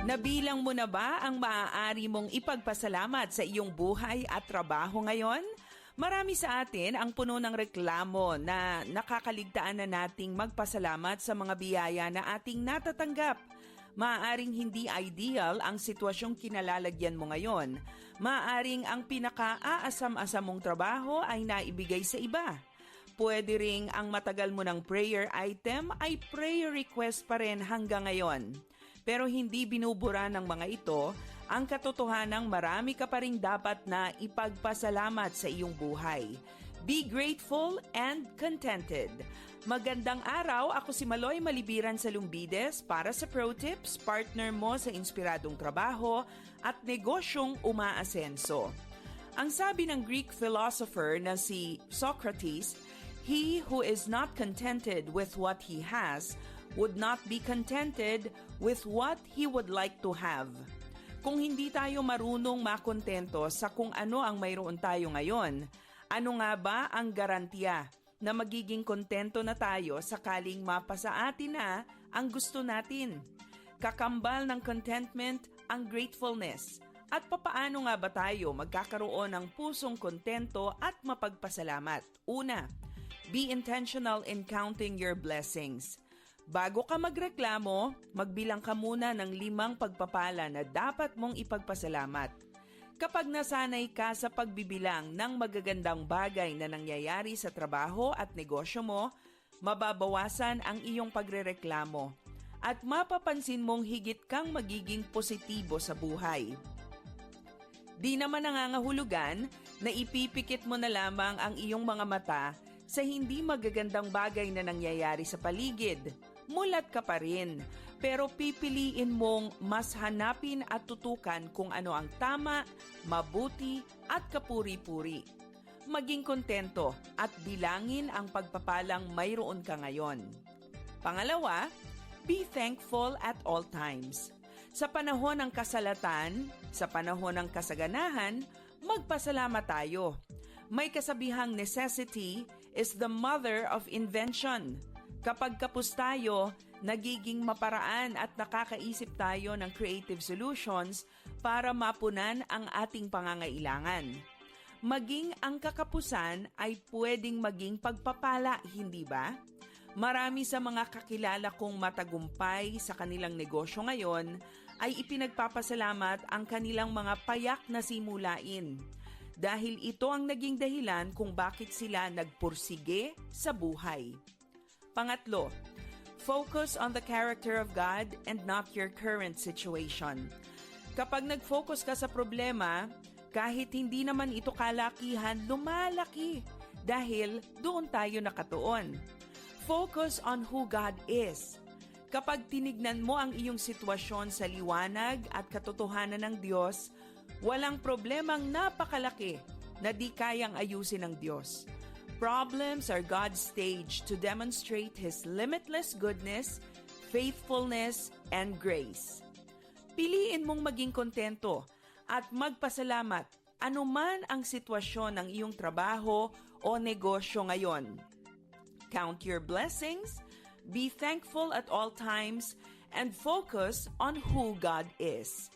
Nabilang mo na ba ang maaari mong ipagpasalamat sa iyong buhay at trabaho ngayon? Marami sa atin ang puno ng reklamo na nakakaligtaan na nating magpasalamat sa mga biyaya na ating natatanggap. Maaaring hindi ideal ang sitwasyong kinalalagyan mo ngayon. Maaaring ang pinaka-aasam-asam mong trabaho ay naibigay sa iba. Pwede ring ang matagal mo ng prayer item ay prayer request pa rin hanggang ngayon. Pero hindi binubura ng mga ito ang katotohanang marami ka pa ring dapat na ipagpasalamat sa iyong buhay. Be grateful and contented. Magandang araw, ako si Maloy Malibiran sa Lumbides para sa Pro Tips, partner mo sa inspiradong trabaho at negosyong umaasenso. Ang sabi ng Greek philosopher na si Socrates, "He who is not contented with what he has would not be contented with what he would like to have." Kung hindi tayo marunong makontento sa kung ano ang mayroon tayo ngayon, ano nga ba ang garantiya na magiging kontento na tayo sakaling mapasa atin na ang gusto natin? Kakambal ng contentment ang gratefulness. At papaano nga ba tayo magkakaroon ng pusong kontento at mapagpasalamat? Una, be intentional in counting your blessings. Bago ka magreklamo, magbilang ka muna ng 5 pagpapala na dapat mong ipagpasalamat. Kapag nasanay ka sa pagbibilang ng magagandang bagay na nangyayari sa trabaho at negosyo mo, mababawasan ang iyong pagrereklamo at mapapansin mong higit kang magiging positibo sa buhay. Di naman nangangahulugan na ipipikit mo na lamang ang iyong mga mata sa hindi magagandang bagay na nangyayari sa paligid. Mulat ka pa rin, pero pipiliin mong mas hanapin at tutukan kung ano ang tama, mabuti at kapuri-puri. Maging kontento at bilangin ang pagpapalang mayroon ka ngayon. Pangalawa, be thankful at all times. Sa panahon ng kasalatan, sa panahon ng kasaganahan, magpasalamat tayo. May kasabihang necessity is the mother of invention. Kapag kapos tayo, nagiging maparaan at nakakaisip tayo ng creative solutions para mapunan ang ating pangangailangan. Maging ang kakapusan ay pwedeng maging pagpapala, hindi ba? Marami sa mga kakilala kong matagumpay sa kanilang negosyo ngayon ay ipinagpapasalamat ang kanilang mga payak na simulain. Dahil ito ang naging dahilan kung bakit sila nagpursige sa buhay. Pangatlo, focus on the character of God and not your current situation. Kapag nag-focus ka sa problema, kahit hindi naman ito kalakihan, lumalaki dahil doon tayo nakatuon. Focus on who God is. Kapag tinignan mo ang iyong sitwasyon sa liwanag at katotohanan ng Diyos, walang problemang napakalaki na di kayang ayusin ng Diyos. Problems are God's stage to demonstrate His limitless goodness, faithfulness, and grace. Piliin mong maging kontento at magpasalamat anuman ang sitwasyon ng iyong trabaho o negosyo ngayon. Count your blessings, be thankful at all times, and focus on who God is.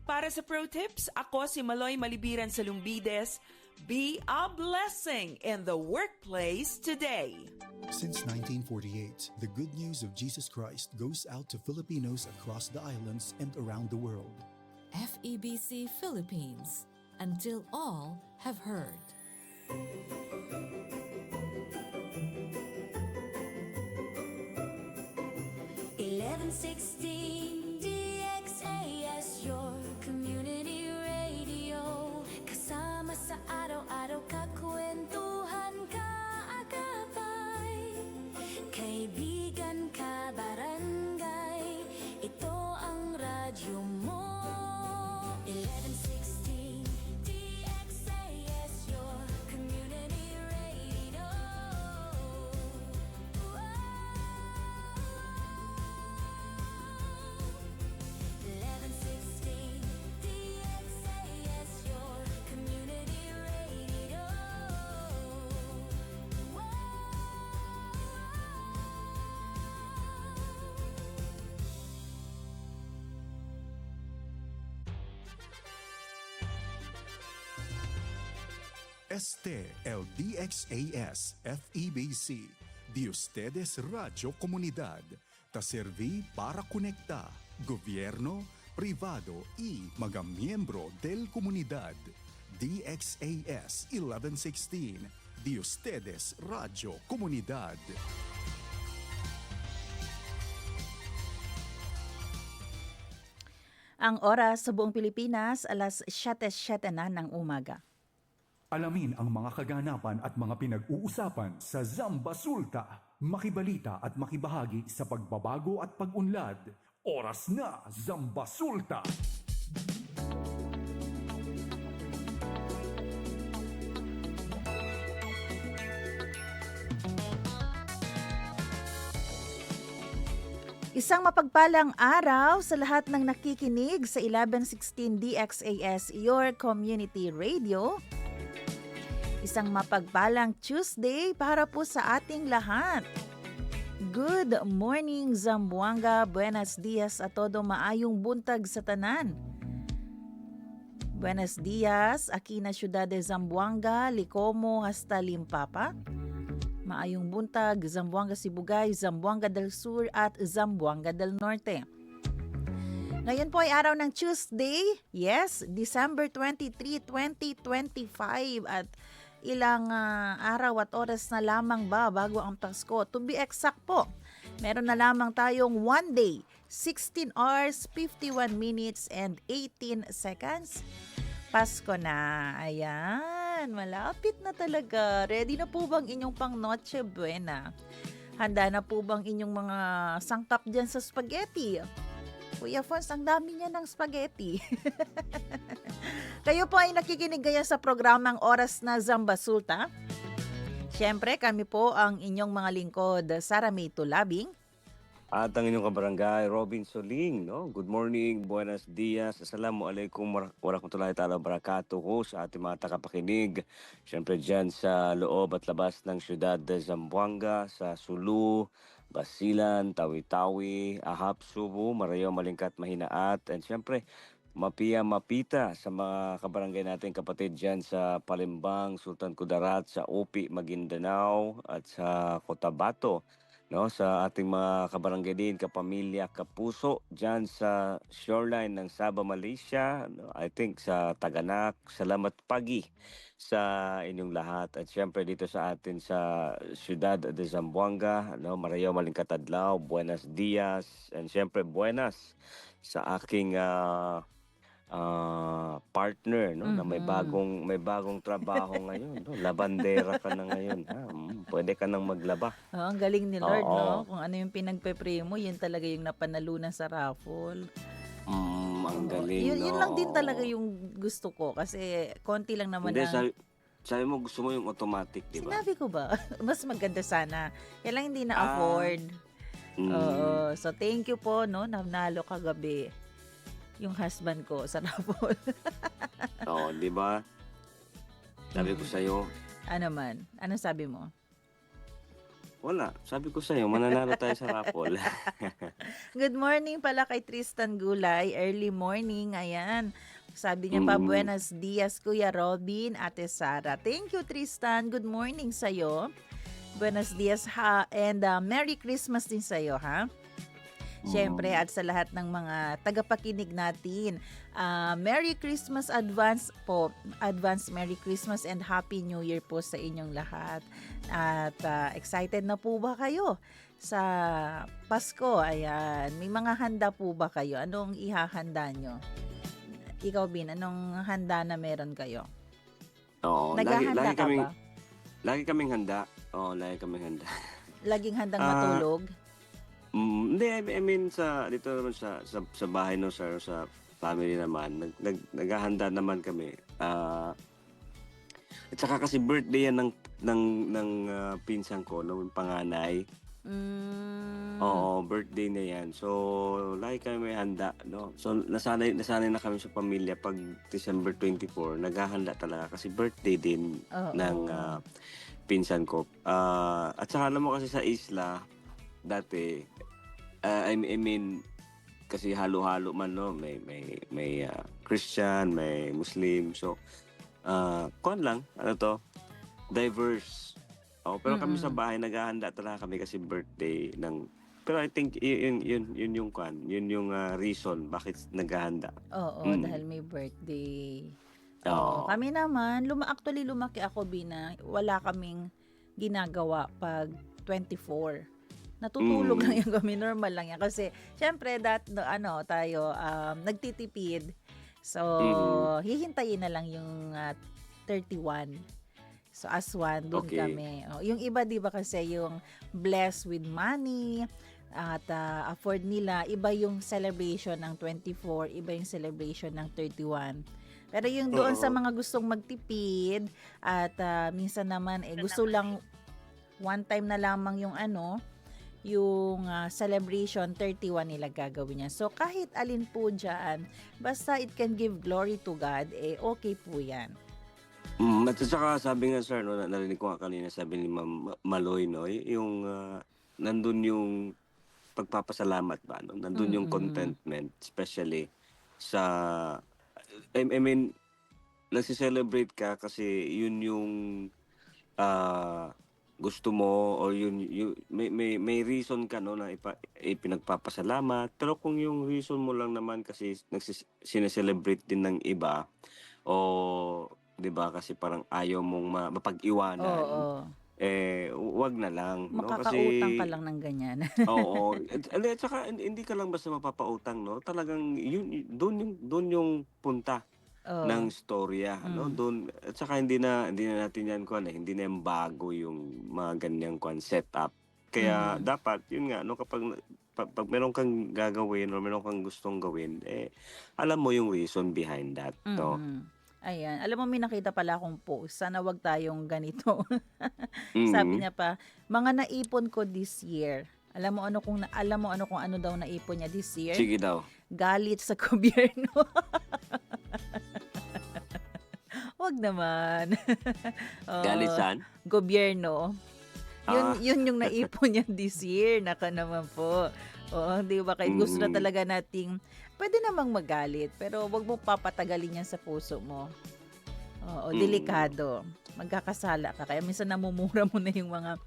Para sa Pro Tips, ako si Maloy Malibiran sa Lumbides. Be a blessing in the workplace today. Since 1948, the good news of Jesus Christ goes out to Filipinos across the islands and around the world. FEBC Philippines, until all have heard. 1116 DXAS, your community radio. Kasama sa araw-araw kakwentuhan ka agapay. Kaibigan ka barangay, ito ang radyo mo. 1116 DXAS, your community radio. Este el DXAS FEBC, de ustedes Radio Comunidad, ta serví para conectar gobierno, privado y mga miembro del comunidad. DXAS 1116, de ustedes Radio Comunidad. Ang oras sa buong Pilipinas, alas 7:07 na ng umaga. Alamin ang mga kaganapan at mga pinag-uusapan sa Zamba Sulta. Makibalita at makibahagi sa pagbabago at pag-unlad. Oras na, Zamba Sulta! Isang mapagpalang araw sa lahat ng nakikinig sa 1116 DXAS, your community radio. Isang mapagpalang Tuesday para po sa ating lahat. Good morning, Zamboanga. Buenos dias a todo. Maayong buntag sa tanan. Buenos dias, aquí na siyudad de Zamboanga, Licomo, hasta Limpapa. Maayong buntag, Zamboanga Sibugay, Zamboanga del Sur at Zamboanga del Norte. Ngayon po ay araw ng Tuesday, yes, December 23, 2025 at ilang araw at oras na lamang ba bago ang Pasko. To be exact po, meron na lamang tayong 1 day, 16 hours, 51 minutes and 18 seconds. Pasko na. Ayan, malapit na talaga. Ready na po bang inyong pang Noche Buena? Handa na po bang inyong mga sangkap dyan sa spaghetti? Kuya Fons, ang dami niya ng spaghetti. Kayo po ay nakikinig gaya sa programang Oras na Zamba Sulta. Siyempre, kami po ang inyong mga lingkod, Sara May Tulabing. At ang inyong kabarangay, Robin Soling, no? Good morning, buenos dias, assalamualaikum, warahmatullahi ta'ala barakatuhu sa ating mga takapakinig. Siyempre dyan sa loob at labas ng siyudad de Zamboanga, sa Sulu, Basilan, Tawi-Tawi, Ahab, Subu, Marayo, Malingkat, Mahinaat, and siyempre mapita sa mga kabarangay natin kapatid dyan sa Palembang, Sultan Kudarat, sa Opi, Maguindanao, at sa Cotabato. No, sa ating mga kabarangay din, kapamilya, kapuso, dyan sa shoreline ng Sabah, Malaysia, no, I think sa Taganak, salamat pagi sa inyong lahat. At syempre dito sa atin sa Ciudad de Zamboanga, no, Marayo, Malingkat adlaw, buenos dias, and syempre buenas sa aking partner, no, na may bagong trabaho ngayon, no? Labandera ka na ngayon, ha? Pwede ka nang maglaba. Oh, ang galing ni Lord, Oo. no? Kung ano yung pinagpe-pray mo, yun talaga yung napanalunan sa raffle. Ang galing, Yun no? lang din talaga yung gusto ko kasi konti lang naman Hindi, ang... sabi mo gusto mo yung automatic, di ba? Sinabi ko ba? Mas maganda sana. Kaya lang hindi na-afford. Mm. Oo. So, thank you po, no? Nanalo kagabi yung husband ko sa raffle. Oo, di ba? Sabi ko sa'yo, Ano man? Ano sabi mo? wala. Sabi ko sa'yo, mananalo tayo sa raffle. Good morning pala kay Tristan Gulay. Early morning. Ayan. Sabi niya pa, Mm. buenos dias, Kuya Robin, Ate Sara. Thank you, Tristan. Good morning sa'yo. Buenos dias, ha. And Merry Christmas din sa'yo, ha? Siyempre, at sa lahat ng mga tagapakinig natin, Merry Christmas advance po. Advance Merry Christmas and Happy New Year po sa inyong lahat. At excited na po ba kayo sa Pasko? Ayan, may mga handa po ba kayo? Anong ihahanda nyo? Ikaw, Bin, anong handa na meron kayo? Oo, Naghahanda ka ba? Lagi kaming handa. Oo, lagi kaming handa. Laging handang Ah, matulog? Hindi, I mean dito naman sa bahay no sir, sa family naman, naghahanda naman kami. At saka kasi birthday yan ng pinsan ko, no, yung panganay. Oo, birthday na yan. So, lagi kami may handa, no. So, nasanay na kami sa pamilya pag December 24, naghahanda talaga kasi birthday din Oo. ng pinsan ko. At saka alam mo kasi sa isla dati, I mean kasi halo-halo man, no, may Christian, may Muslim. So kuwan lang, diverse. Pero kami sa Mm. bahay, naghahanda talaga kami kasi birthday ng... Pero I think yun yung kuwan, yun yung reason bakit naghahanda. Oo, Mm. dahil may birthday. Oo, Oo. kami naman, actually lumaki ako Bina, wala kaming ginagawa pag 24. Natutulog lang Mm. yan kami, normal lang yan. Kasi, syempre, tayo, nagtitipid. So, Mm. hihintayin na lang yung 31. So, as one, dun Okay. kami. Yung iba, di ba kasi yung blessed with money, at afford nila, iba yung celebration ng 24, iba yung celebration ng 31. Pero yung doon sa Oo. mga gustong magtipid, at minsan naman, gusto lang one time na lamang yung yung celebration 31 nila gagawin niya. So kahit alin po dyan, basta it can give glory to God, okay po yan. At saka sabi nga sir, no, narinig ko nga kanina sabi ni Ma'am Maloy, no, yung nandun yung pagpapasalamat ba, no? Nandun yung Mm-mm. contentment, especially sa, I mean, nagsi-celebrate ka kasi yun yung gusto mo or may reason ka, no, na ipinagpapasalamat. Pero kung yung reason mo lang naman kasi sineselebrate din ng iba o 'di ba kasi parang ayaw mong mapag-iwanan, Oo. wag na lang, no? Kasi Makakautang ka lang ng ganyan. oo, at saka hindi ka lang basta mapapautang, no? Talagang doon yung punta ng Oo. storya, no? Mm. Doon at saka hindi na natin yan kuwan, hindi na yan bago yung mga ganyang kuwan setup. Kaya Mhm. dapat yun nga, no, kapag pag meron kang gagawin or meron kang gustong gawin, alam mo yung reason behind that, no? Mhm. Ayan. Alam mo, may nakita pala akong post. Sana wag tayong ganito. Sabi Mm. niya pa, mga naipon ko this year. Alam mo ano kung ano daw naipon niya this year? Sige daw. Galit sa gobyerno. Wag naman. Galit Oo, saan? gobyerno. Yun, Ah. yun yung naipon niya this year. Naka naman po. Oo, di ba? Kahit gusto na Mm. talaga nating, pwede namang magalit, pero wag mo papatagalin yan sa puso mo. Oo, Mm. delikado. Magkakasala ka. Kaya minsan namumura mo na yung mga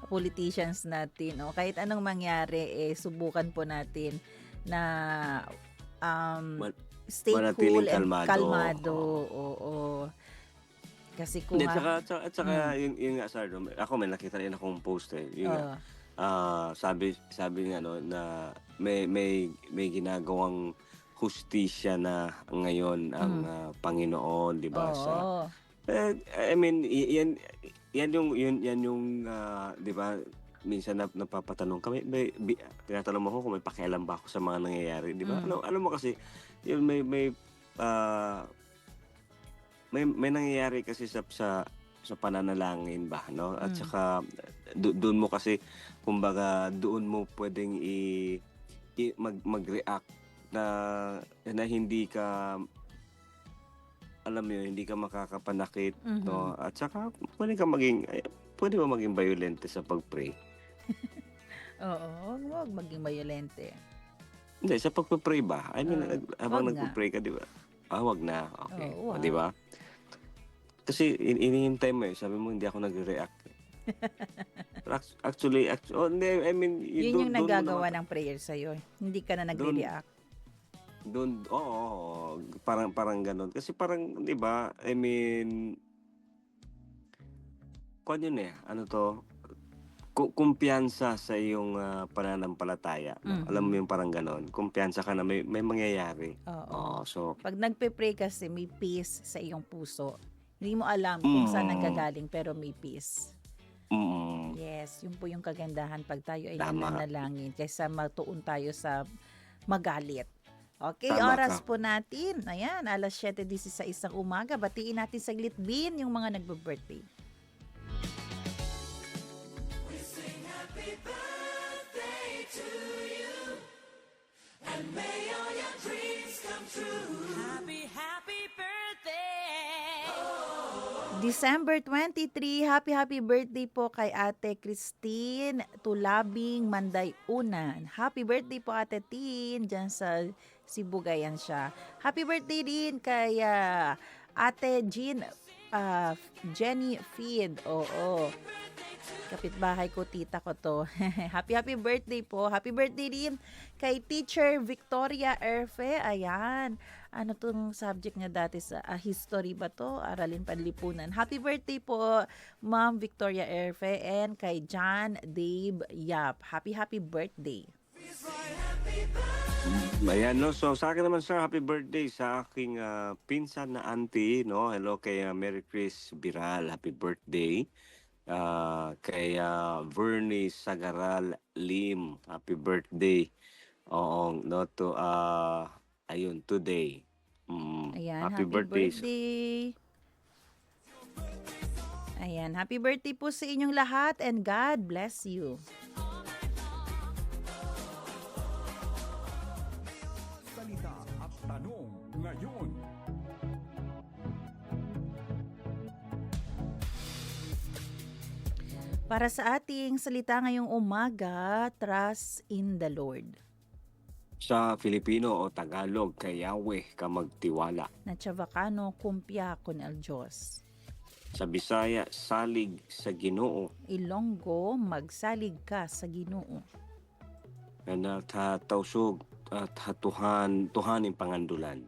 politicians natin. Kahit anong mangyari, subukan po natin na um, Man stay manatiling cool and kalmado. oo. Oo. Kasi kung Hindi, at saka mm, yun nga sir, no, ako may nakita rin akong post, yun nga. oh, Sabi nga, no, na may ginagawang hustisya na ngayon ang mm, Panginoon, 'di ba, sa oo. I mean yan yung 'di ba, minsan napapatanong kami, tinatanong mo ako kung may pakialam ba ako sa mga nangyayari, 'di ba? Mm, Alam mo kasi yun ah, may nangyayari kasi sa pananalangin ba, no? At mm, saka doon mo kasi kumbaga doon mo pwedeng mag-react na hindi ka, alam mo yun, hindi ka makakapanakit, mhm. no? At saka pwede mo maging violente sa pag-pray. Oo, wag maging bayolente. Hindi, sa pagpe-pray ba? I mean, Wag habang nga. nagpe-pray ka, 'di ba? Wag na. Okay. Oo, O, 'di wag. ba? Kasi inihintay mo, sabi mo hindi ako nagre-react. Hindi, I mean, Yun yung doon mo naman nagagawa ng prayer sa'yo. Hindi ka na doon nagre-react. oo, parang gano'n. Kasi parang 'di ba? I mean, kuwan yun ano 'to, kumpiyansa sa iyong pananampalataya, no? Alam mo Mhm. yung parang gano'n, kumpiyansa ka na may mangyayari. Oo. Oo, so Pag nagpe-pray kasi, may peace sa iyong puso. Hindi mo alam kung saan mm, nanggagaling, pero may peace. mm, Yes, yun po yung kagandahan pag tayo ay tama, nananalangin kaysa matuon tayo sa magalit. Okay, tama ka. oras po natin. Ayan, 7:16 ng umaga. Batiin natin saglit din yung mga nagbe-birthday. Happy birthday! December 23, happy birthday po kay Ate Christine Tulabing Mandayunan. Happy birthday po Ate Tin, dyan sa Sibugayan siya. Happy birthday din kay Ate Jenny Feed. Oo. Kapitbahay ko, tita ko to. Happy birthday po. Happy birthday din kay Teacher Victoria Erfe. Ayan. Ano tong subject niya dati sa history ba to? Aralin Panlipunan. Happy birthday po, Ma'am Victoria Erfe, and kay John Dave Yap. Happy birthday. Ayan, no? So, sa akin naman, sir, happy birthday sa aking pinsan na auntie, no? Hello kay Mary Chris Biral. Happy birthday. Kay Vernie Sagaral Lim. Happy birthday. Oo, no? To, ayun, today. Ayan, happy birthday. Ayan, happy birthday po sa inyong lahat and God bless you. Salita at tanong ngayon. Para sa ating salita ngayong umaga, trust in the Lord. Sa Filipino o Tagalog, kay Yahweh ka magtiwala. Na Chavacano, kumpya con el Diyos. Sa Bisaya, salig sa Ginoo. Ilonggo, magsalig ka sa Ginoo. Na tausog at tuhanin pangandulan.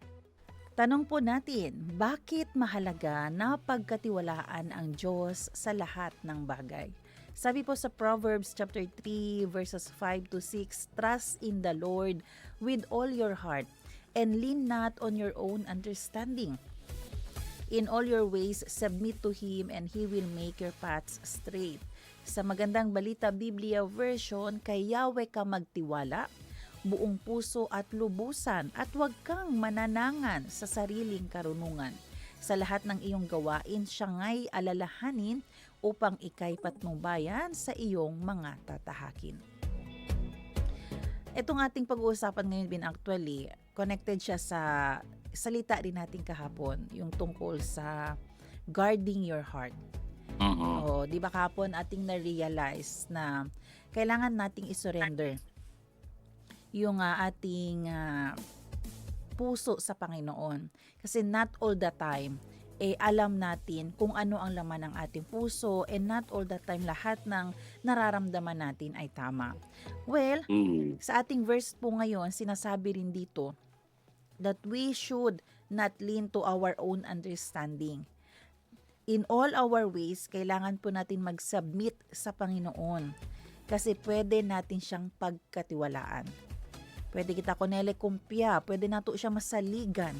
Tanong po natin, bakit mahalaga na pagkatiwalaan ang Diyos sa lahat ng bagay? Sabi po sa Proverbs chapter 3 verses 5 to 6, trust in the Lord with all your heart and lean not on your own understanding. In all your ways, submit to Him and He will make your paths straight. Sa Magandang Balita Biblia version, kay Yahweh ka magtiwala, buong puso at lubusan at huwag kang mananangan sa sariling karunungan. Sa lahat ng iyong gawain, siya nga'y alalahanin upang ika'y patnubayan sa iyong mga tatahakin. Itong ating pag-uusapan ngayon bin actually, connected siya sa salita rin natin kahapon, yung tungkol sa guarding your heart. O, di ba kahapon ating na-realize na kailangan nating isurrender yung ating puso sa Panginoon. Kasi not all the time, alam natin kung ano ang laman ng ating puso and not all the time lahat ng nararamdaman natin ay tama. Well, sa ating verse po ngayon, sinasabi rin dito that we should not lean to our own understanding. In all our ways, kailangan po natin mag-submit sa Panginoon kasi pwede natin siyang pagkatiwalaan. Pwede kita kunele kumpya, pwede nato siya masaligan.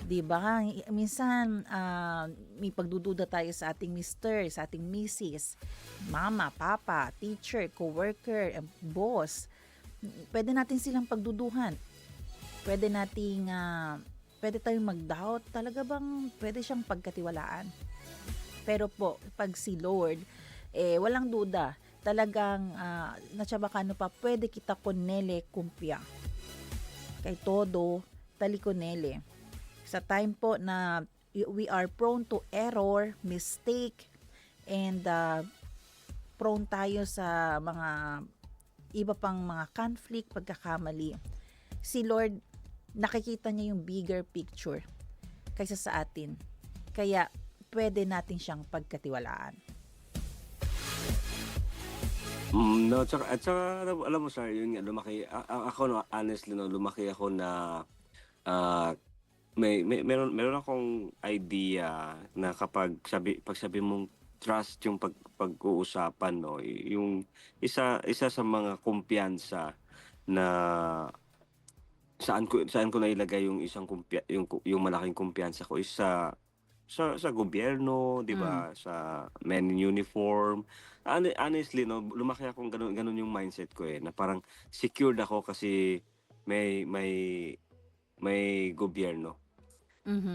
'Di ba? Minsan may pagdududa tayo sa ating mister, sa ating missis, mama, papa, teacher, coworker, boss. Pwede natin silang pagduduhan. Pwede tayong mag-doubt, talaga bang pwede siyang pagkatiwalaan? Pero po, pag si Lord, walang duda, talagang natsabakano pa, pwede kita konele kumpya. Kay todo, talikonele. Sa time po na we are prone to error, mistake, and prone tayo sa mga iba pang mga conflict, pagkakamali. Si Lord, nakikita niya yung bigger picture kaysa sa atin. Kaya, pwede natin siyang pagkatiwalaan. No, at saka, alam mo sir, yun nga, lumaki, ako no, honestly no, lumaki ako na meron akong idea na kapag sabi mong trust yung pag-uusapan no, yung isa sa mga kumpiyansa na saan ko nailagay yung isang yung malaking kumpiyansa ko is sa gobyerno, 'di ba? Sa men in uniform. Honestly, no, lumaki akong ganun yung mindset ko na parang secured ako kasi may gobyerno.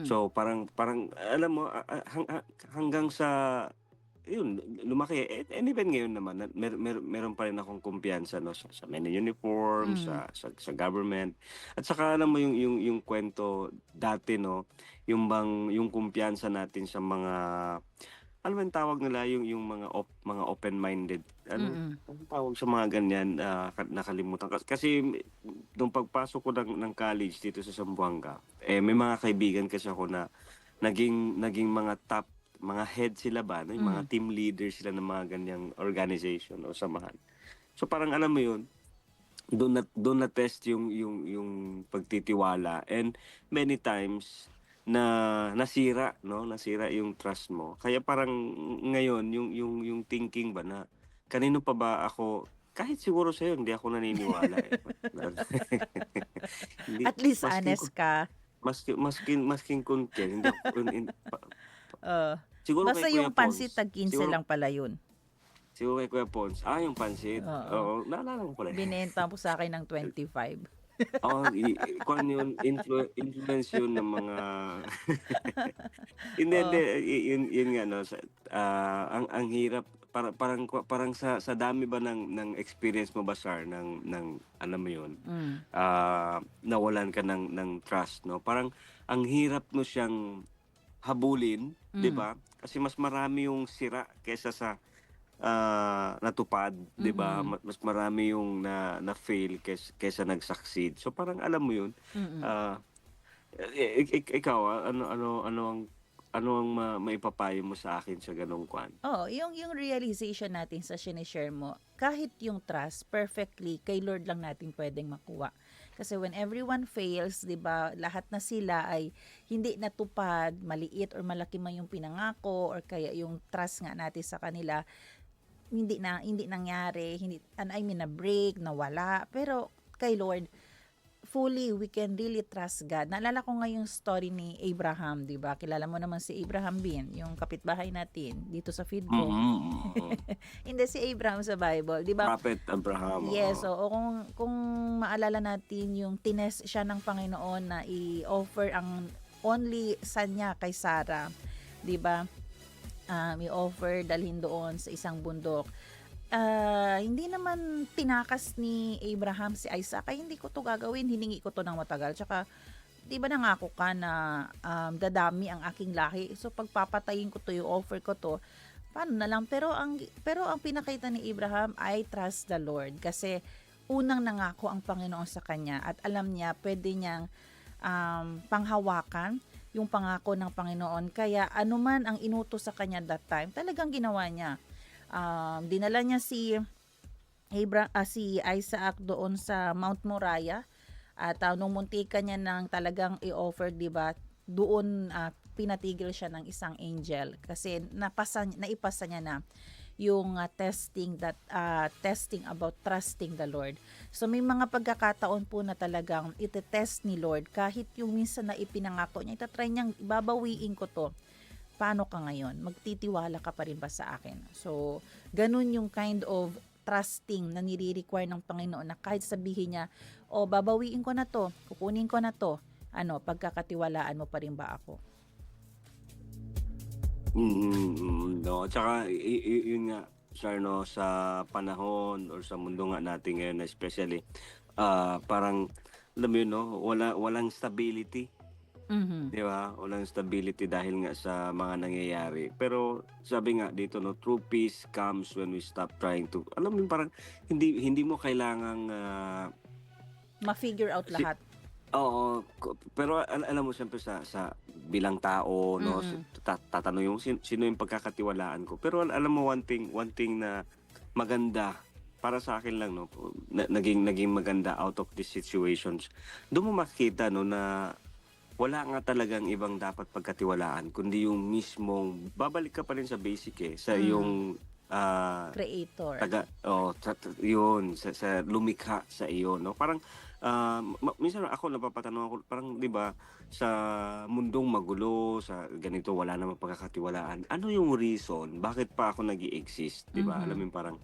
So parang alam mo hanggang sa yun, lumaki. And even ngayon naman, meron pa rin akong kumpiyansa no, sa men in uniform, sa government. At saka alam mo yung kwento dati no, yung kumpiyansa natin sa mga, ano man tawag nila, yung mga open-minded. Anong tawag sa mga ganyan, nakalimutan. Kasi nung pagpasok ko ng college dito sa Zamboanga, may mga kaibigan kasi ako na naging mga mga head sila ba, no? Yung mga team leaders sila ng mga ganyang organization o samahan. So parang alam mo yun, doon na test yung pagtitiwala, and many times nasira yung trust mo. Kaya parang ngayon yung thinking ba na kanino pa ba ako, kahit siguro sa'yo hindi ako naniniwala eh. Hindi, At least masking honest ka. masking content, hindi ako, Uh, siguro basta kay Kuya yung pansit Pons. tag 15 Siguro, lang pala yun. siguro kay Kuya Pons. Yung pansit. Oo. Oo, naalala ko pala. Binenta mo sa akin ng 25. Kung ano yun, influence yun ng mga... Hindi, yun nga, no, ang hirap, parang sa dami ba ng experience mo ba, Sar, ng alam mo yun, nawalan ka ng trust, no? Parang, ang hirap mo siyang habulin, di ba? Kasi mas marami yung sira kaysa sa natupad, 'di ba? Mas marami yung na-fail kaysa nag-succeed. So parang alam mo 'yun. Ikaw, ano ang maipapayo mo sa akin sa ganong kwan? Yung realization natin sa sinishare mo, kahit yung trust, perfectly, kay Lord lang natin pwedeng makuha. Kasi when everyone fails, di ba, lahat na sila ay hindi natupad, maliit or malaki man yung pinangako, or kaya yung trust nga natin sa kanila, hindi nangyari, na-break, nawala. Pero kay Lord, fully, we can really trust God. Naalala ko nga yung story ni Abraham, di ba? Kilala mo naman si Abraham Bin, yung kapitbahay natin dito sa feed ko. Hindi, si Abraham sa Bible, di ba? Prophet Abraham. Yes, oo. Kung maalala natin yung tines siya ng Panginoon na i-offer ang only son niya kay Sarah, di ba? I-offer dalhin doon sa isang bundok. Hindi naman tinakas ni Abraham si Isaac, ay hindi ko to gagawin, hiningi ko to ng matagal. Tsaka, di ba nangako ka na dadami ang aking lahi? So, pagpapatayin ko to, yung offer ko to, paano na lang? Pero ang pinakita ni Abraham, I trust the Lord. Kasi, unang nangako ang Panginoon sa kanya at alam niya, pwede niyang panghawakan yung pangako ng Panginoon. Kaya, anuman ang inutos sa kanya that time, talagang ginawa niya. Dinala niya si Isaac doon sa Mount Moriah at nung muntikan niya nang talagang i-offer, di ba, doon pinatigil siya ng isang angel kasi naipasa niya na yung testing about trusting the Lord. So may mga pagkakataon po na talagang ite-test ni Lord kahit yung minsan na ipinangako niya, itatry niyang babawiin ko to. Paano ka ngayon? Magtitiwala ka pa rin ba sa akin? So, ganun yung kind of trusting na nire-require ng Panginoon na kahit sabihin niya, babawiin ko na to, kukunin ko na to, pagkakatiwalaan mo pa rin ba ako? No, tsaka yun nga, sir, no, sa panahon or sa mundo nga natin ngayon, especially, parang, alam mo yun, no, walang stability. Di ba? Walang stability dahil nga sa mga nangyayari. Pero sabi nga dito, no, true peace comes when we stop trying to, alam mo, parang hindi mo kailangang ma-figure out lahat. Oo, pero alam mo siyempre sa bilang tao, no, tatanong yung sino yung pagkakatiwalaan ko. Pero alam mo, one thing na maganda para sa akin lang, no, naging maganda out of these situations. Doon mo makita, no, na wala nga talagang ibang dapat pagkatiwalaan kundi yung mismong babalik ka pa rin sa basic sa yung Creator. Yun sa lumikha sa iyo, no, parang minsan ako napapatanong ako, parang 'di ba, sa mundong magulo, sa ganito wala namang pagkakatiwalaan, ano yung reason bakit pa ako nag-i-exist, 'di ba? Alam mo yung parang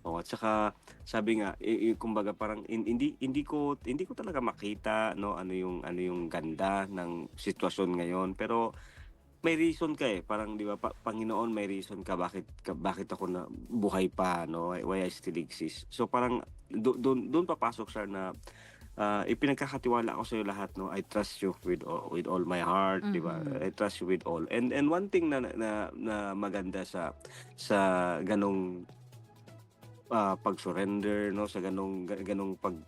at saka sabi nga kumbaga parang hindi ko talaga makita, no, ano yung ganda ng sitwasyon ngayon, pero may reason ka parang 'di ba, Panginoon, may reason ka bakit ako na buhay pa, no, why I still exist. So parang doon papasok siya na ipinagkakatiwala ko sa iyo lahat, no. I trust you with all my heart, di ba? I trust you with all. And one thing na maganda sa ganong pag-surrender, no, sa ganong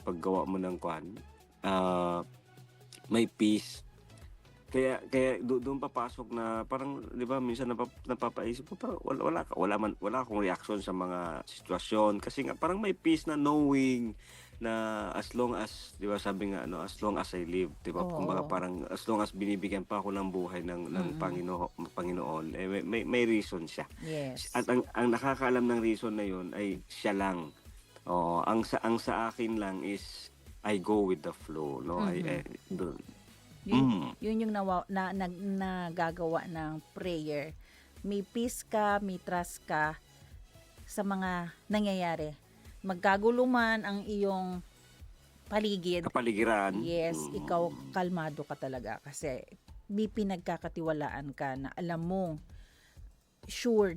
paggawa mo ng kwan, may peace. Kaya doon papasok na parang 'di ba minsan napapaisip ko parang wala akong reaction sa mga sitwasyon kasi nga parang may peace na knowing na as long as 'di ba sabi nga as long as I live 'di ba kumbaga Oo. parang as long as binibigyan pa ako ng buhay ng Panginoon may reason siya. Yes. At ang nakakaalam ng reason na 'yun ay siya lang. Oo, ang sa akin lang is I go with the flow, no? Yun yung nagagawa ng prayer. May peace ka, may trust ka sa mga nangyayari. Magkagulo man ang iyong paligid. Kapaligiran. Yes, ikaw kalmado ka talaga kasi may pinagkakatiwalaan ka na alam mong sure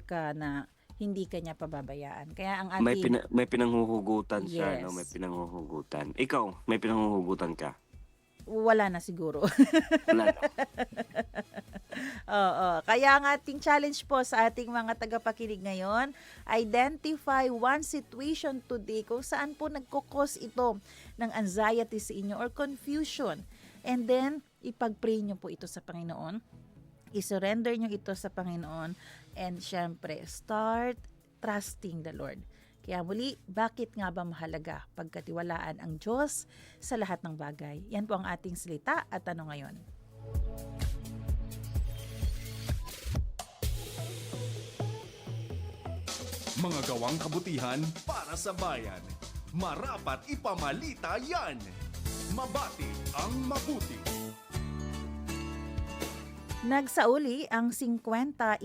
ka na hindi ka niya pababayaan. Kaya ang ating May pinanghuhugutan siya, Yes. no? May pinanghuhugutan. Ikaw, may pinanghuhugutan ka? wala na siguro. Wala. Oo. Kaya ang ating challenge po sa ating mga tagapakinig ngayon, identify one situation today kung saan po nagkukos ito ng anxiety sa inyo or confusion. And then, ipag-pray nyo po ito sa Panginoon. I-surrender nyo ito sa Panginoon. And syempre, start trusting the Lord. Kaya muli, bakit nga ba mahalaga pagkatiwalaan ang Diyos sa lahat ng bagay? Yan po ang ating salita at tanong ngayon. Mga gawang kabutihan para sa bayan. Marapat ipamalita yan. Mabati ang mabuti. Nagsauli ang 53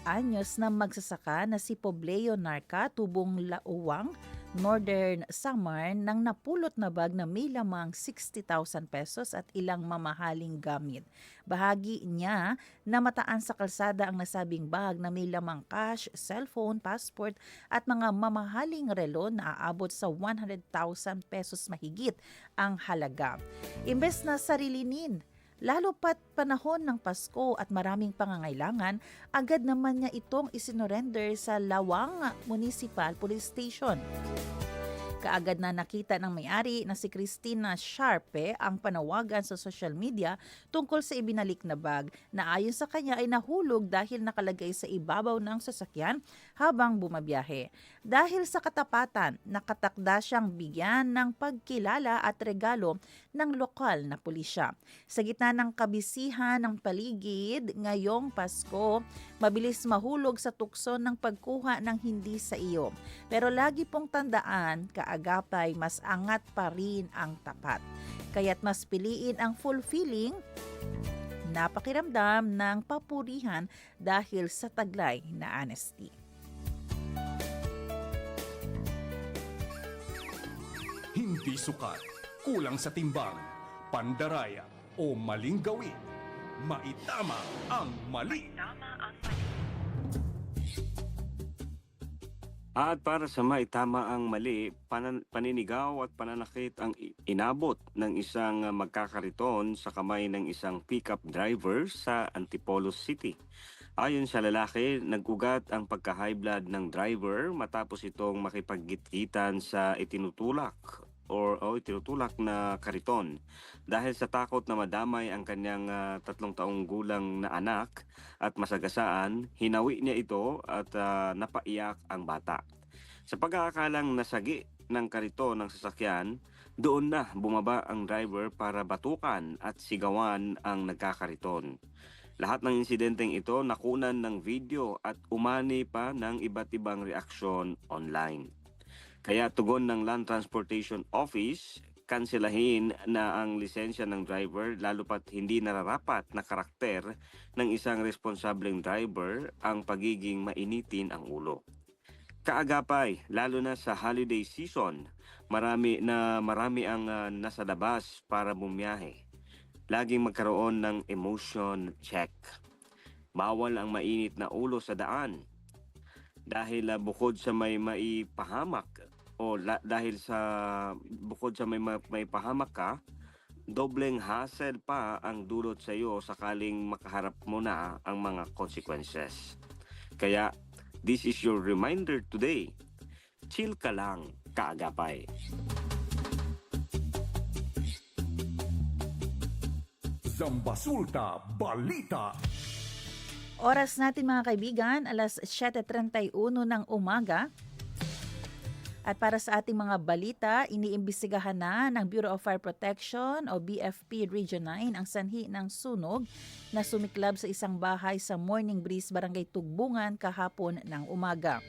anyos na magsasaka na si Pobleo Narca, Tubong Lauwang, Northern Samar nang napulot na bag na may lamang 60,000 pesos at ilang mamahaling gamit. Bahagi niya na mataan sa kalsada ang nasabing bag na may lamang cash, cellphone, passport at mga mamahaling relo na aabot sa 100,000 pesos mahigit ang halaga. Imbes na sarilinin, lalo pat panahon ng Pasko at maraming pangangailangan, agad naman niya itong isinorender sa Lawang Municipal Police Station. Kaagad na nakita ng may-ari na si Christina Sharpe ang panawagan sa social media tungkol sa ibinalik na bag na ayon sa kanya ay nahulog dahil nakalagay sa ibabaw ng sasakyan habang bumabiyahe. Dahil sa katapatan, nakatakda siyang bigyan ng pagkilala at regalo ng lokal na pulisya. Sa gitna ng kabisihan ng paligid ngayong Pasko, mabilis mahulog sa tukso ng pagkuha ng hindi sa iyo. Pero lagi pong tandaan, kaagapay mas angat pa rin ang tapat. Kaya't mas piliin ang fulfilling na pakiramdam ng papurihan dahil sa taglay na honesty. Hindi sukat, kulang sa timbang, pandaraya o maling gawin. Maitama ang mali. At para sa maitama ang mali, paninigaw at pananakit ang inabot ng isang magkakariton sa kamay ng isang pickup driver sa Antipolo City. Ayon sa lalaki, nag-ugat ang pagka-high blood ng driver matapos itong makipaggitan sa itinutulak na kariton. Dahil sa takot na madamay ang kanyang 3 taong gulang na anak at masagasaan, hinawi niya ito at napaiyak ang bata. Sa pagkakakalang nasagi ng kariton ng sasakyan, doon na bumaba ang driver para batukan at sigawan ang nagkakariton. Lahat ng insidenteng ito nakunan ng video at umani pa ng iba't ibang reaksyon online. Kaya tugon ng Land Transportation Office, kanselahin na ang lisensya ng driver lalo pat hindi nararapat na karakter ng isang responsableng driver ang pagiging mainitin ang ulo. Kaagapay, lalo na sa holiday season, marami ang nasa labas para bumiyahe. Laging magkaroon ng emotion check. Bawal ang mainit na ulo sa daan. Dahil bukod sa may maipahamak bukod sa may pahamak ka, dobleng hassle pa ang dulot sa iyo sakaling makaharap mo na ang mga consequences. Kaya, this is your reminder today. Chill ka lang, kaagapay. Zambasulta Balita. Oras natin mga kaibigan, alas 7:31 ng umaga. At para sa ating mga balita, iniimbestigahan na ng Bureau of Fire Protection o BFP Region 9 ang sanhi ng sunog na sumiklab sa isang bahay sa Morning Breeze, Barangay Tugbungan kahapon ng umaga.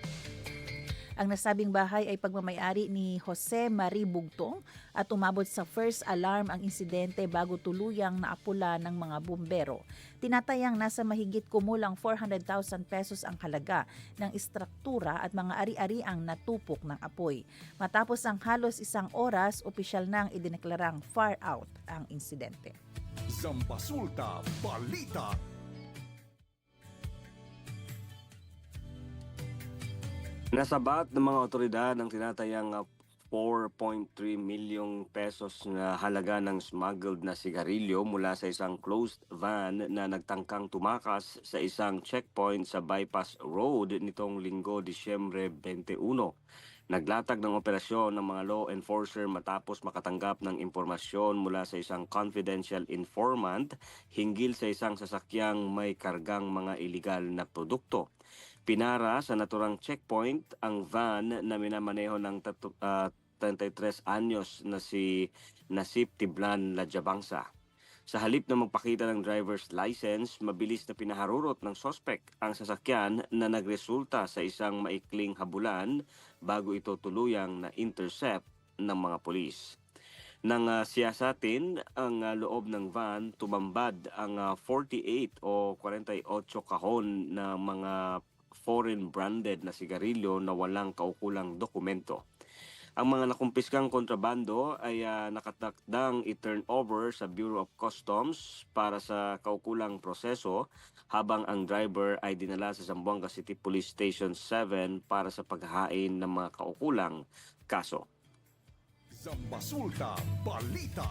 Ang nasabing bahay ay pagmamayari ni Jose Marie Bugtong at umabot sa first alarm ang insidente bago tuluyang naapula ng mga bumbero. Tinatayang nasa mahigit kumulang 400,000 pesos ang halaga ng istruktura at mga ari-ari ang natupok ng apoy. Matapos ang halos isang oras, opisyal nang idineklarang far out ang insidente. Zambasulta Balita. Nasabat ng mga otoridad ang tinatayang 4.3 milyong pesos na halaga ng smuggled na sigarilyo mula sa isang closed van na nagtangkang tumakas sa isang checkpoint sa Bypass Road nitong Linggo, Disyembre 21. Naglatag ng operasyon ng mga law enforcer matapos makatanggap ng impormasyon mula sa isang confidential informant hinggil sa isang sasakyang may kargang mga iligal na produkto. Pinara sa naturang checkpoint ang van na minamaneho ng 33 anyos na si Nasip Tiblan Ladjabangsa. Sa halip na magpakita ng driver's license, mabilis na pinaharurot ng sospek ang sasakyan na nagresulta sa isang maikling habulan bago ito tuluyang na-intercept ng mga pulis. Nang siyasatin ang loob ng van, tumambad ang 48 o 48 kahon na mga foreign branded na sigarilyo na walang kaukulang dokumento. Ang mga nakumpiskang kontrabando ay nakatakdang i-turn over sa Bureau of Customs para sa kaukulang proseso habang ang driver ay dinala sa Zamboanga City Police Station 7 para sa paghahain ng mga kaukulang kaso. Zambasulta Balita.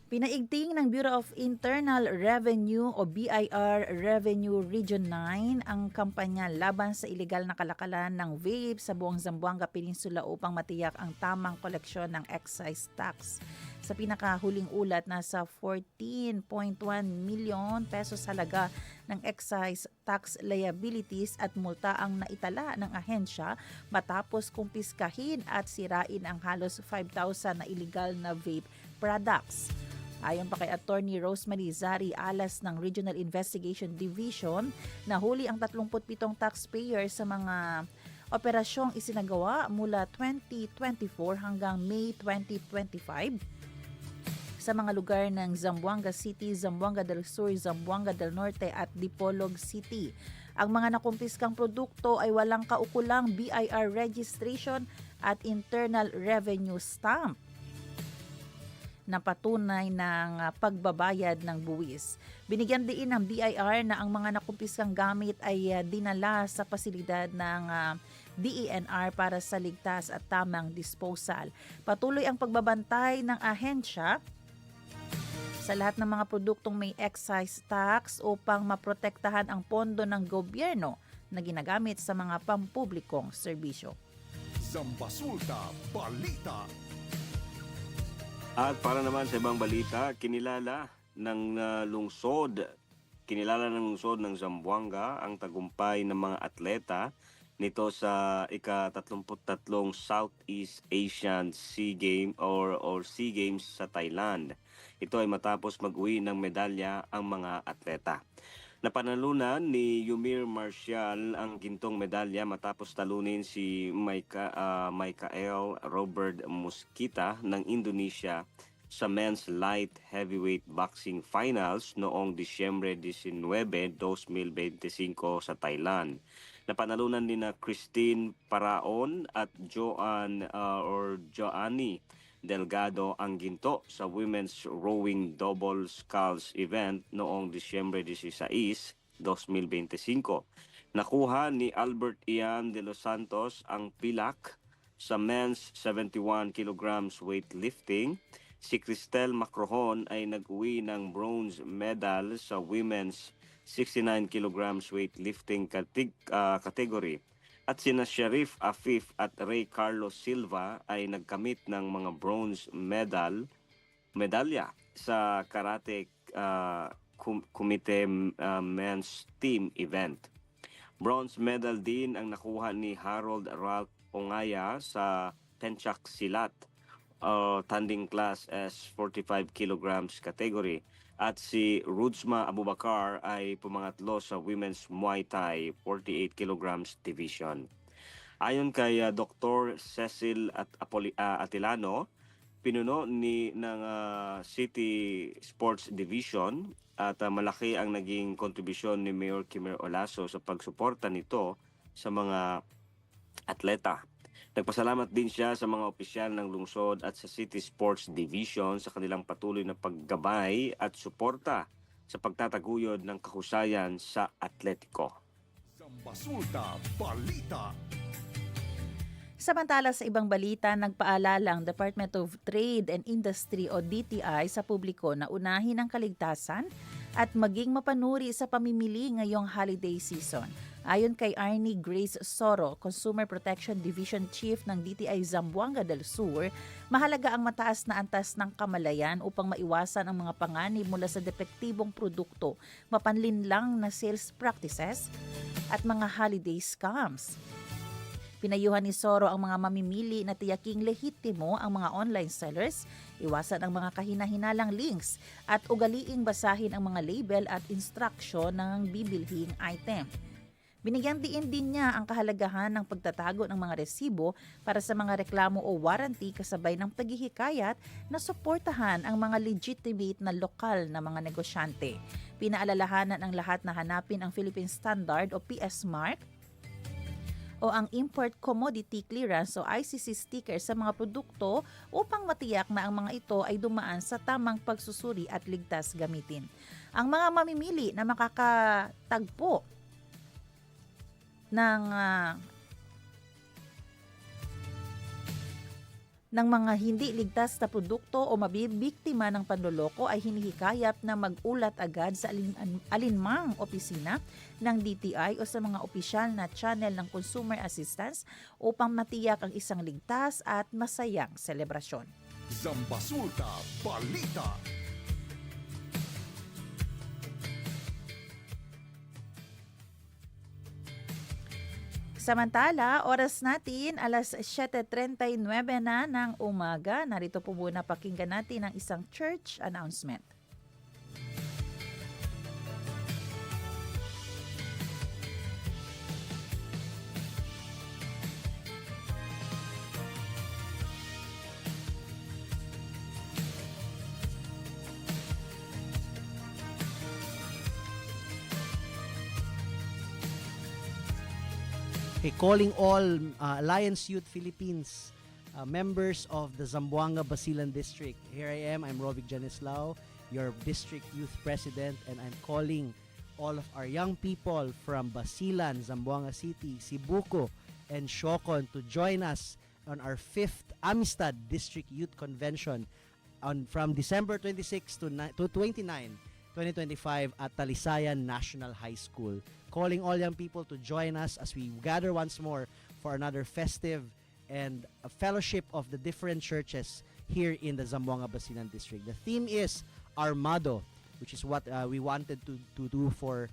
Pinaigting ng Bureau of Internal Revenue o BIR Revenue Region 9 ang kampanya laban sa ilegal na kalakalan ng vape sa buong Zamboanga Peninsula upang matiyak ang tamang koleksyon ng excise tax. Sa pinakahuling ulat, nasa 14.1 milyon pesos halaga ng excise tax liabilities at multa ang naitala ng ahensya matapos kumpiskahin at sirain ang halos 5,000 na illegal na vape products. Ayon pa kay Attorney Rosemary Zari Alas ng Regional Investigation Division, nahuli ang 37 taxpayer sa mga operasyong isinagawa mula 2024 hanggang May 2025 sa mga lugar ng Zamboanga City, Zamboanga del Sur, Zamboanga del Norte at Dipolog City. Ang mga nakumpiskang produkto ay walang kaukulang BIR registration at internal revenue stamp na patunay ng pagbabayad ng buwis. Binigyan din ng BIR na ang mga nakumpiskang gamit ay dinala sa pasilidad ng DENR para sa ligtas at tamang disposal. Patuloy ang pagbabantay ng ahensya sa lahat ng mga produktong may excise tax upang maprotektahan ang pondo ng gobyerno na ginagamit sa mga pampublikong serbisyo. Zambasulta Balita. At para naman sa ibang balita, kinilala ng lungsod ng Zamboanga ang tagumpay ng mga atleta nito sa ika-33 Southeast Asian Sea Games sa Thailand. Ito ay matapos mag-uwi ng medalya ang mga atleta. Napanalunan ni Yumir Marcial ang gintong medalya matapos talunin si Michael Robert Mosquita ng Indonesia sa Men's Light Heavyweight Boxing Finals noong Disyembre 19, 2025 sa Thailand. Napanalunan din na Christine Paraon at Joanny Delgado ang ginto sa Women's Rowing Double Sculls event noong Disyembre 16, 2025. Nakuha ni Albert Ian de los Santos ang pilak sa Men's 71 kilograms weightlifting. Si Cristel Macrohon ay nag-uwi ng bronze medal sa Women's 69 kilograms weightlifting category. At sina Sharif Afif at Ray Carlos Silva ay nagkamit ng mga bronze medal medalya sa karate kumite men's team event. Bronze medal din ang nakuha ni Harold Ralph Ongaya sa Penchak Silat tanding class as 45 kilograms category. At si Rudsma Abubakar ay pumangatlo sa Women's Muay Thai 48 kilograms division. Ayon kay Dr. Cecil Atilano, pinuno ng City Sports Division at malaki ang naging kontribusyon ni Mayor Kimer Olaso sa pagsuporta nito sa mga atleta. Nagpasalamat din siya sa mga opisyal ng lungsod at sa City Sports Division sa kanilang patuloy na paggabay at suporta sa pagtataguyod ng kahusayan sa atletiko. Zambasulta Balita. Samantala sa ibang balita, nagpaalala ang Department of Trade and Industry o DTI sa publiko na unahin ang kaligtasan at maging mapanuri sa pamimili ngayong holiday season. Ayon kay Arnie Grace Soro, Consumer Protection Division Chief ng DTI Zamboanga del Sur, mahalaga ang mataas na antas ng kamalayan upang maiwasan ang mga panganib mula sa depektibong produkto, mapanlinlang na sales practices at mga holiday scams. Pinayuhan ni Soro ang mga mamimili na tiyaking lehitimo ang mga online sellers, iwasan ang mga kahina-hinalang links at ugaliing basahin ang mga label at instruction ng bibilhing item. Binigyan diin din niya ang kahalagahan ng pagtatago ng mga resibo para sa mga reklamo o warranty kasabay ng paghihikayat na suportahan ang mga legitimate na lokal na mga negosyante. Pinaalalahanan ang lahat na hanapin ang Philippine Standard o PS Mark o ang Import Commodity Clearance o ICC sticker sa mga produkto upang matiyak na ang mga ito ay dumaan sa tamang pagsusuri at ligtas gamitin. Ang mga mamimili na makakatagpo ng mga hindi ligtas na produkto o mabibiktima ng panloloko ay hinihikayat na mag-ulat agad sa alinmang opisina ng DTI o sa mga opisyal na channel ng Consumer Assistance upang matiyak ang isang ligtas at masayang selebrasyon. Zambasulta Balita. Samantala, oras natin alas 7:39 na ng umaga. Narito po muna pakinggan natin ang isang church announcement. Okay, calling all Alliance Youth Philippines members of the Zamboanga Basilan District. Here I am, I'm Rovic Janislao, your District Youth President, and I'm calling all of our young people from Basilan, Zamboanga City, Sibuco, and Siocon to join us on our 5th Amistad District Youth Convention from December 26 to 29, 2025 at Talisayan National High School. Calling all young people to join us as we gather once more for another festive and a fellowship of the different churches here in the Zamboanga Basilan District. The theme is Armado, which is what we wanted to do for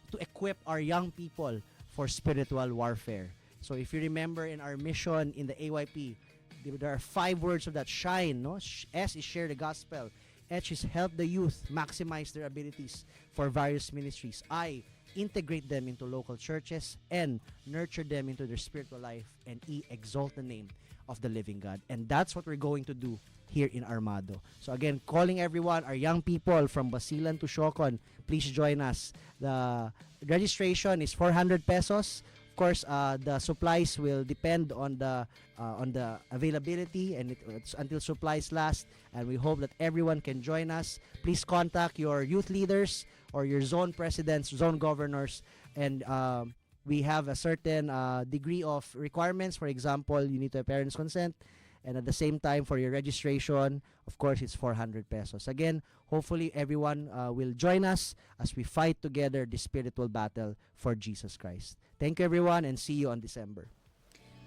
to equip our young people for spiritual warfare. So if you remember in our mission in the AYP, there are 5 words of that: shine, no? S is share the gospel. H is help the youth maximize their abilities for various ministries. I, integrate them into local churches, and nurture them into their spiritual life, and E, exalt the name of the living God. And that's what we're going to do here in Armado. So again, calling everyone, our young people from Basilan to Siocon, please join us. The registration is 400 pesos. Of course, the supplies will depend on the availability, and it's until supplies last, and we hope that everyone can join us. Please contact your youth leaders or your zone presidents, zone governors, and we have a certain degree of requirements. For example, you need to have parents' consent, and at the same time, for your registration, of course, it's 400 pesos. Again, hopefully everyone will join us as we fight together this spiritual battle for Jesus Christ. Thank you, everyone, and see you on December.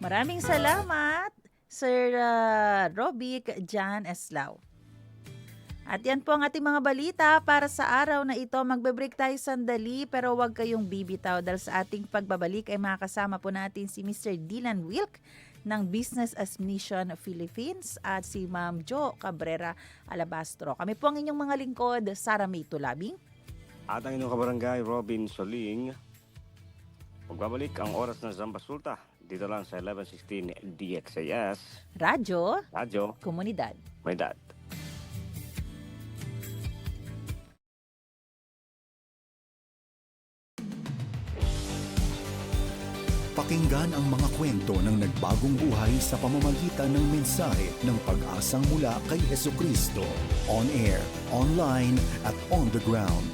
Maraming salamat, Sir Robic Jan Eslao. At yan po ang ating mga balita para sa araw na ito. Magbe-break tayo sandali pero huwag kayong bibitaw dahil sa ating pagbabalik ay makakasama po natin si Mr. Dylan Wilk ng Business as Mission Philippines at si Ma'am Jo Cabrera Alabastro. Kami po ang inyong mga lingkod, Sara May Tulabing. At ang inyong kabarangay, Robin Soling. Magbabalik ang oras ng Zambasulta. Dito lang sa 1116 DXAS. Radyo, Komunidad. Komunidad. May dad. Pakinggan ang mga kwento ng nagbagong buhay sa pamamagitan ng mensahe ng pag-asang mula kay Hesukristo. On air, online, at on the ground.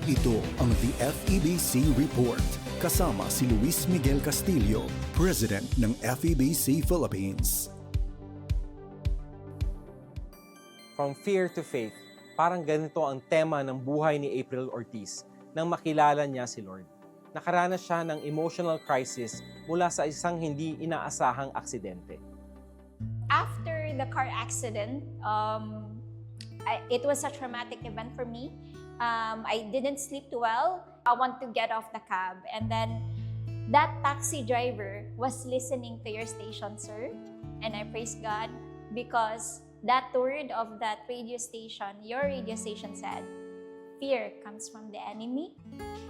Ito ang The FEBC Report. Kasama si Luis Miguel Castillo, President ng FEBC Philippines. From fear to faith, parang ganito ang tema ng buhay ni April Ortiz nang makilala niya si Lord. Nakaranas siya ng emotional crisis mula sa isang hindi inaasahang aksidente. After the car accident, it was a traumatic event for me. I didn't sleep well. I want to get off the cab. And then that taxi driver was listening to your station, sir. And I praise God because that word of that radio station, your radio station said, fear comes from the enemy.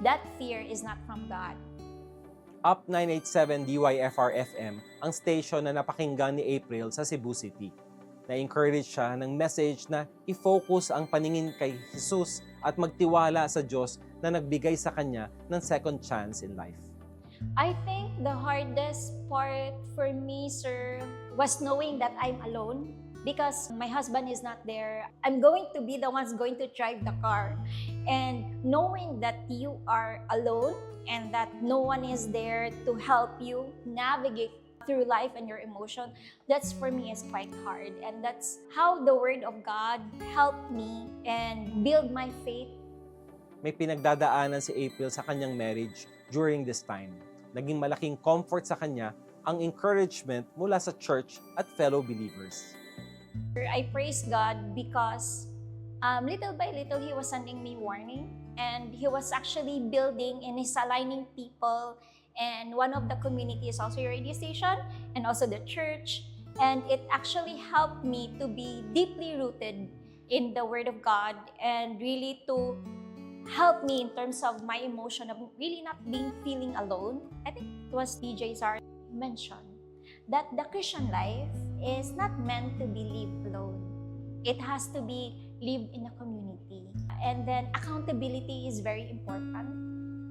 That fear is not from God. Up 987 DYFR FM ang station na napakinggan ni April sa Cebu City. Na-encourage siya ng message na i-focus ang paningin kay Jesus at magtiwala sa Diyos na nagbigay sa kanya ng second chance in life. I think the hardest part for me, sir, was knowing that I'm alone. Because my husband is not there, I'm going to be the ones going to drive the car. And knowing that you are alone and that no one is there to help you navigate through life and your emotion, that's for me is quite hard. And that's how the Word of God helped me and build my faith. May pinagdadaanan si April sa kanyang marriage during this time. Naging malaking comfort sa kanya ang encouragement mula sa church at fellow believers. I praise God because little by little He was sending me warning, and He was actually building and He's aligning people, and one of the community is also your radio station and also the church, and it actually helped me to be deeply rooted in the Word of God and really to help me in terms of my emotion of really not feeling alone. I think it was DJ Zara mentioned that the Christian life is not meant to be lived alone. It has to be lived in a community. And then accountability is very important,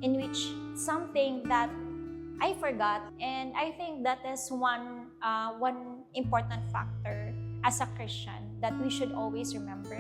in which something that I forgot, and I think that is one important factor as a Christian that we should always remember.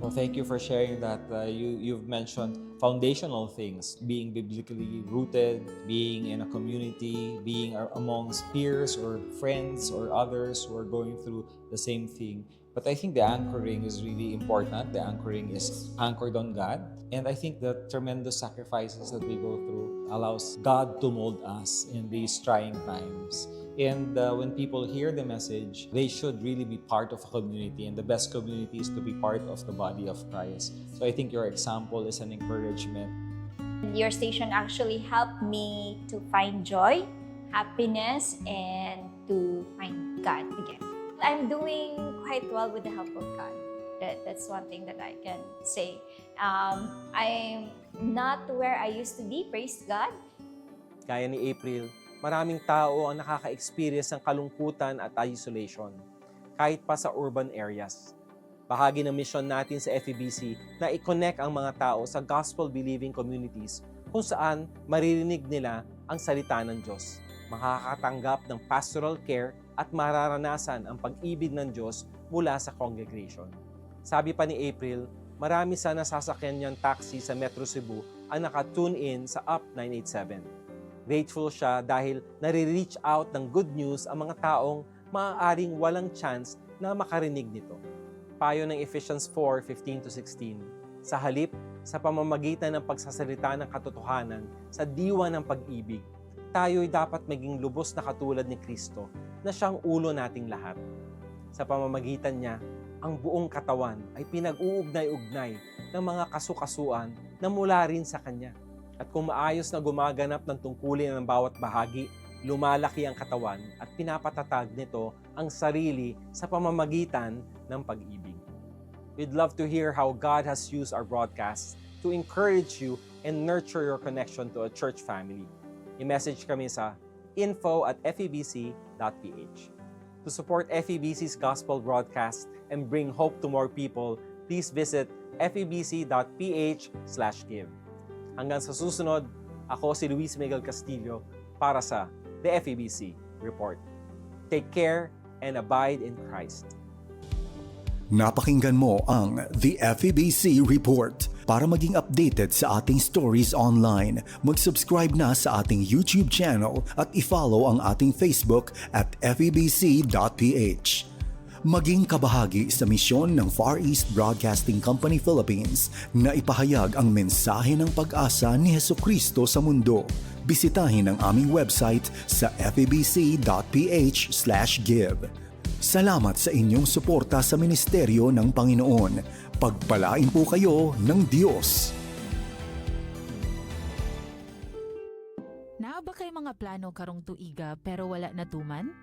Well, thank you for sharing that. You've mentioned foundational things, being biblically rooted, being in a community, being amongst peers or friends or others who are going through the same thing. But I think the anchoring is really important. The anchoring is anchored on God. And I think the tremendous sacrifices that we go through allows God to mold us in these trying times. And when people hear the message, they should really be part of a community. And the best community is to be part of the body of Christ. So I think your example is an encouragement. Your station actually helped me to find joy, happiness, and to find God again. I'm doing quite well with the help of God. That's one thing that I can say. I'm not where I used to be, praise God. Gaya ni April, maraming tao ang nakaka-experience ng kalungkutan at isolation, kahit pa sa urban areas. Bahagi ng mission natin sa FEBC na i-connect ang mga tao sa gospel-believing communities kung saan maririnig nila ang salita ng Diyos, makakatanggap ng pastoral care at mararanasan ang pag-ibig ng Diyos mula sa congregation. Sabi pa ni April, marami sa nasasakyan niyang taxi sa Metro Cebu ang naka-tune in sa Up 987. Grateful siya dahil nare-reach out ng good news ang mga taong maaaring walang chance na makarinig nito. Payo ng Ephesians 4:15-16, sa halip, sa pamamagitan ng pagsasalita ng katotohanan sa diwa ng pag-ibig, tayo'y dapat maging lubos na katulad ni Kristo na siyang ulo nating lahat. Sa pamamagitan niya, ang buong katawan ay pinag-uugnay-ugnay ng mga kasukasuan na mula rin sa Kanya. At kung maayos na gumaganap ng tungkulin ng bawat bahagi, lumalaki ang katawan at pinapatatag nito ang sarili sa pamamagitan ng pag-ibig. We'd love to hear how God has used our broadcasts to encourage you and nurture your connection to a church family. I-message kami sa info@febc.ph. To support FEBC's gospel broadcast and bring hope to more people, please visit febc.ph/give. Hanggang sa susunod, ako si Luis Miguel Castillo para sa The FEBC Report. Take care and abide in Christ. Napakinggan mo ang The FEBC Report. Para maging updated sa ating stories online, mag-subscribe na sa ating YouTube channel at i-follow ang ating Facebook at febc.ph. Maging kabahagi sa misyon ng Far East Broadcasting Company Philippines na ipahayag ang mensahe ng pag-asa ni Hesukristo sa mundo. Bisitahin ang aming website sa febc.ph/give. Salamat sa inyong suporta sa ministeryo ng Panginoon. Pagpalain po kayo ng Diyos. Naa ba kay mga plano karong tuiga pero wala natuman?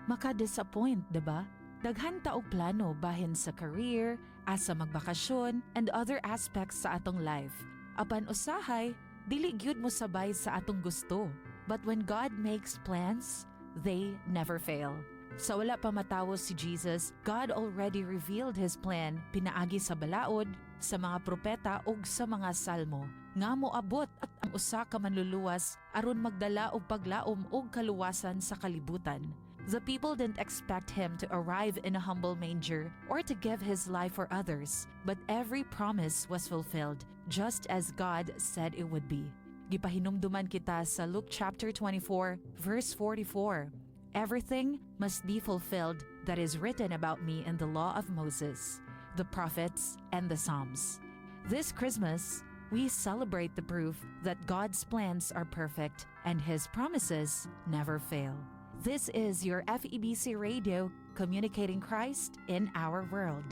Maka-disappoint, diba? Daghan ta og plano bahin sa career, asa magbakasyon, and other aspects sa atong life. Apan usahay, dili gyud mo sabay sa atong gusto. But when God makes plans, they never fail. Sa wala pa matawos si Jesus, God already revealed His plan pinaagi sa balaod, sa mga propeta ug sa mga salmo. Nga moabot at ang usa ka manluluwas aron magdala og paglaom ug kaluwasan sa kalibutan. The people didn't expect Him to arrive in a humble manger or to give His life for others, but every promise was fulfilled, just as God said it would be. Gipahinumduman kita sa Luke chapter 24, verse 44. Everything must be fulfilled that is written about me in the law of Moses, the prophets, and the Psalms. This Christmas, we celebrate the proof that God's plans are perfect and His promises never fail. This is your FEBC Radio, communicating Christ in our world.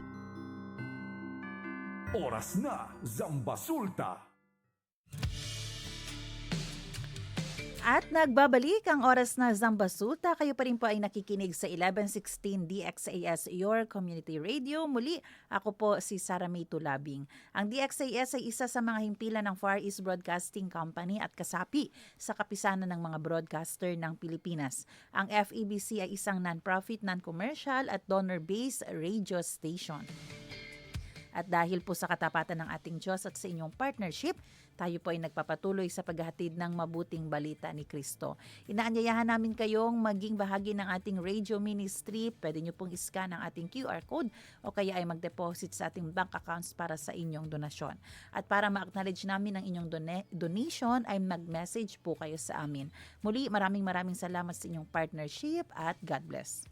Oras na, Zambasulta! At nagbabalik ang oras na Zambasulta. Kayo pa rin po ay nakikinig sa 1116 DXAS, your community radio. Muli, ako po si Sara May Tulabing. Ang DXAS ay isa sa mga himpilan ng Far East Broadcasting Company at kasapi sa kapisanan ng mga broadcaster ng Pilipinas. Ang FEBC ay isang non-profit, non-commercial at donor-based radio station. At dahil po sa katapatan ng ating Diyos at sa inyong partnership, tayo po ay nagpapatuloy sa paghahatid ng mabuting balita ni Kristo. Inaanyayahan namin kayong maging bahagi ng ating radio ministry. Pwede nyo pong iscan ang ating QR code o kaya ay mag-deposit sa ating bank accounts para sa inyong donasyon. At para ma-acknowledge namin ang inyong donation ay mag-message po kayo sa amin. Muli, maraming salamat sa inyong partnership at God bless.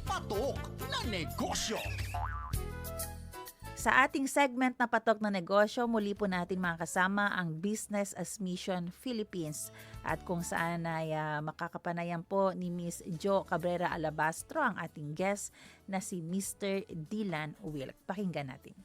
Patok na negosyo! Sa ating segment na Patok na Negosyo, muli po natin makakasama ang Business as Mission Philippines at kung saan ay makakapanayan po ni Miss Jo Cabrera Alabastro ang ating guest na si Mr. Dylan Wilk. Pakinggan natin.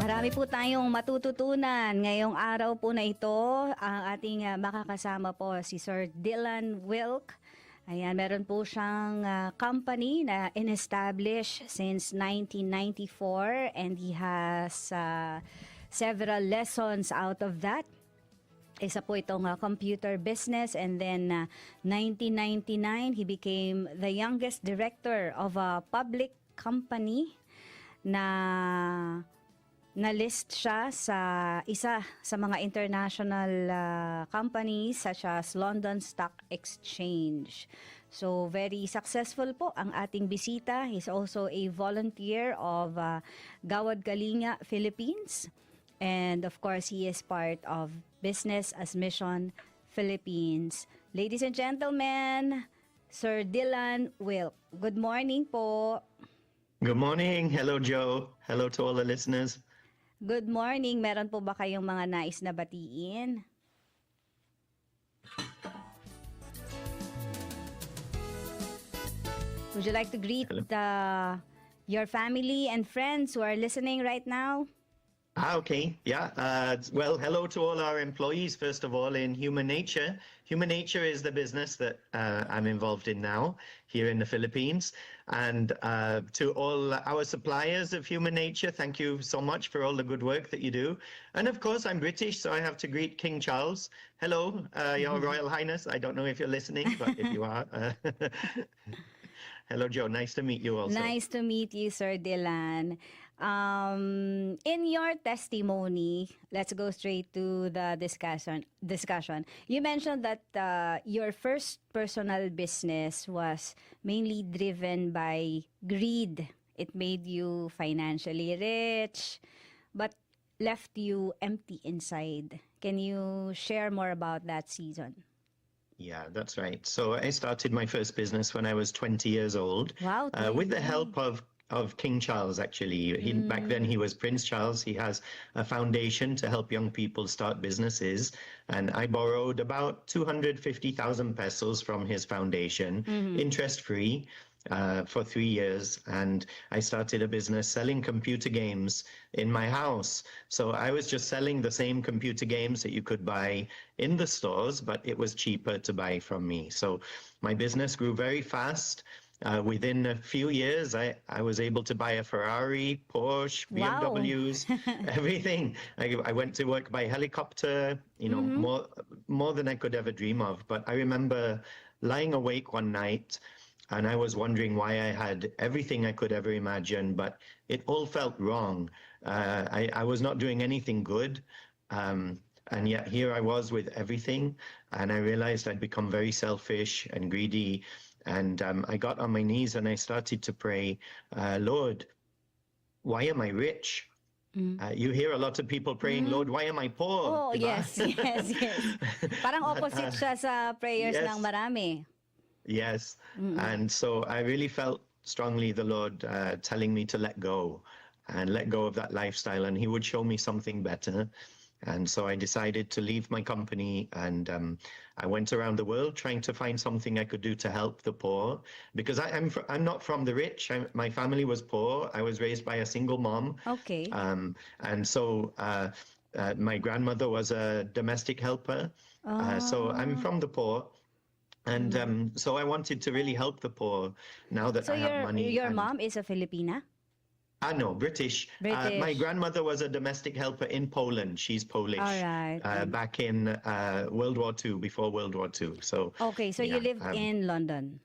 Marami po tayong matututunan ngayong araw po na ito. Ang ating makakasama po si Sir Dylan Wilk. Ayan, meron po siyang company na in-establish since 1994 and he has several lessons out of that. Isa po itong computer business and then 1999 he became the youngest director of a public company na na-list siya sa isa sa mga international companies such as London Stock Exchange. So very successful po ang ating bisita. He's also a volunteer of Gawad Kalinga Philippines. And of course, he is part of Business as Mission Philippines. Ladies and gentlemen, Sir Dylan Wilk. Good morning po. Good morning. Hello, Joe. Hello to all the listeners. Good morning. Meron po ba kayong mga nais na batiin? Would you like to greet your family and friends who are listening right now? Okay. Yeah. Well, hello to all our employees, first of all, in Human Nature. Human Nature is the business that I'm involved in now here in the Philippines. And to all our suppliers of Human Nature, thank you so much for all the good work that you do. And of course, I'm British, so I have to greet King Charles. Hello, Your Royal Highness. I don't know if you're listening, but if you are. Hello, Joe. Nice to meet you also. Nice to meet you, Sir Dylan. In your testimony, let's go straight to the discussion. You mentioned that your first personal business was mainly driven by greed. It made you financially rich, but left you empty inside. Can you share more about that season? Yeah, that's right. So I started my first business when I was 20 years old. Wow. With the help of King Charles, actually. Back then he was Prince Charles. He has a foundation to help young people start businesses. And I borrowed about 250,000 pesos from his foundation, interest-free, for 3 years. And I started a business selling computer games in my house. So I was just selling the same computer games that you could buy in the stores, but it was cheaper to buy from me. So my business grew very fast. Within a few years, I was able to buy a Ferrari, Porsche, BMWs, everything. I went to work by helicopter, you know, more than I could ever dream of. But I remember lying awake one night, and I was wondering why I had everything I could ever imagine, but it all felt wrong. I was not doing anything good. And yet here I was with everything. And I realized I'd become very selfish and greedy. And I got on my knees and I started to pray, Lord, why am I rich? You hear a lot of people praying, Lord, why am I poor? Oh, yes. Parang opposite siya sa prayers ng marami. Yes. And so I really felt strongly the Lord telling me to let go of that lifestyle, and he would show me something better. And so I decided to leave my company, and I went around the world trying to find something I could do to help the poor, because I'm not from the rich. My family was poor. I was raised by a single mom. Okay. And so my grandmother was a domestic helper. So I'm from the poor. And so I wanted to really help the poor now that I have money. So your mom is a Filipina? No, British. My grandmother was a domestic helper in Poland. She's Polish. All right. Back in World War II, before World War II. So. Okay, so you lived in London?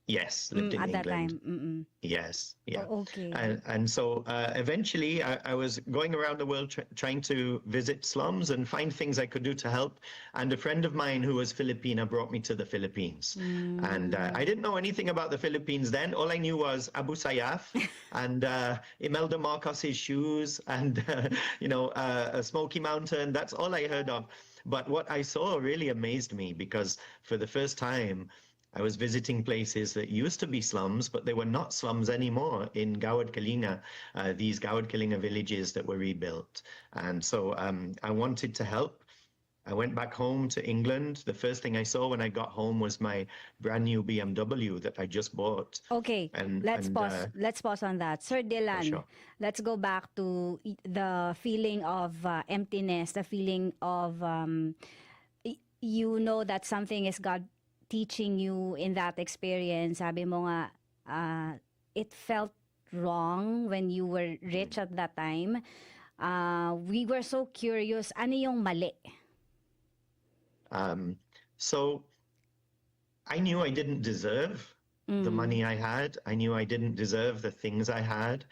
Yes, lived in at England. that time. Yes, yeah. Oh, okay. And so eventually I was going around the world trying to visit slums and find things I could do to help. And a friend of mine who was Filipina brought me to the Philippines. And I didn't know anything about the Philippines then. All I knew was Abu Sayyaf and Imelda Marcos's shoes and, a Smoky Mountain. That's all I heard of. But what I saw really amazed me, because for the first time, I was visiting places that used to be slums, but they were not slums anymore in Gawad Kalinga, these Gawad Kalinga villages that were rebuilt. And so I wanted to help. I went back home to England. The first thing I saw when I got home was my brand new BMW that I just bought. Okay, let's pause on that. Sir Dylan, sure. Let's go back to the feeling of emptiness, the feeling of, that something is God teaching you in that experience. Sabi mo nga, it felt wrong when you were rich at that time. We were so curious, ano yung mali? So I knew I didn't deserve the money I had. I knew I didn't deserve the things I had.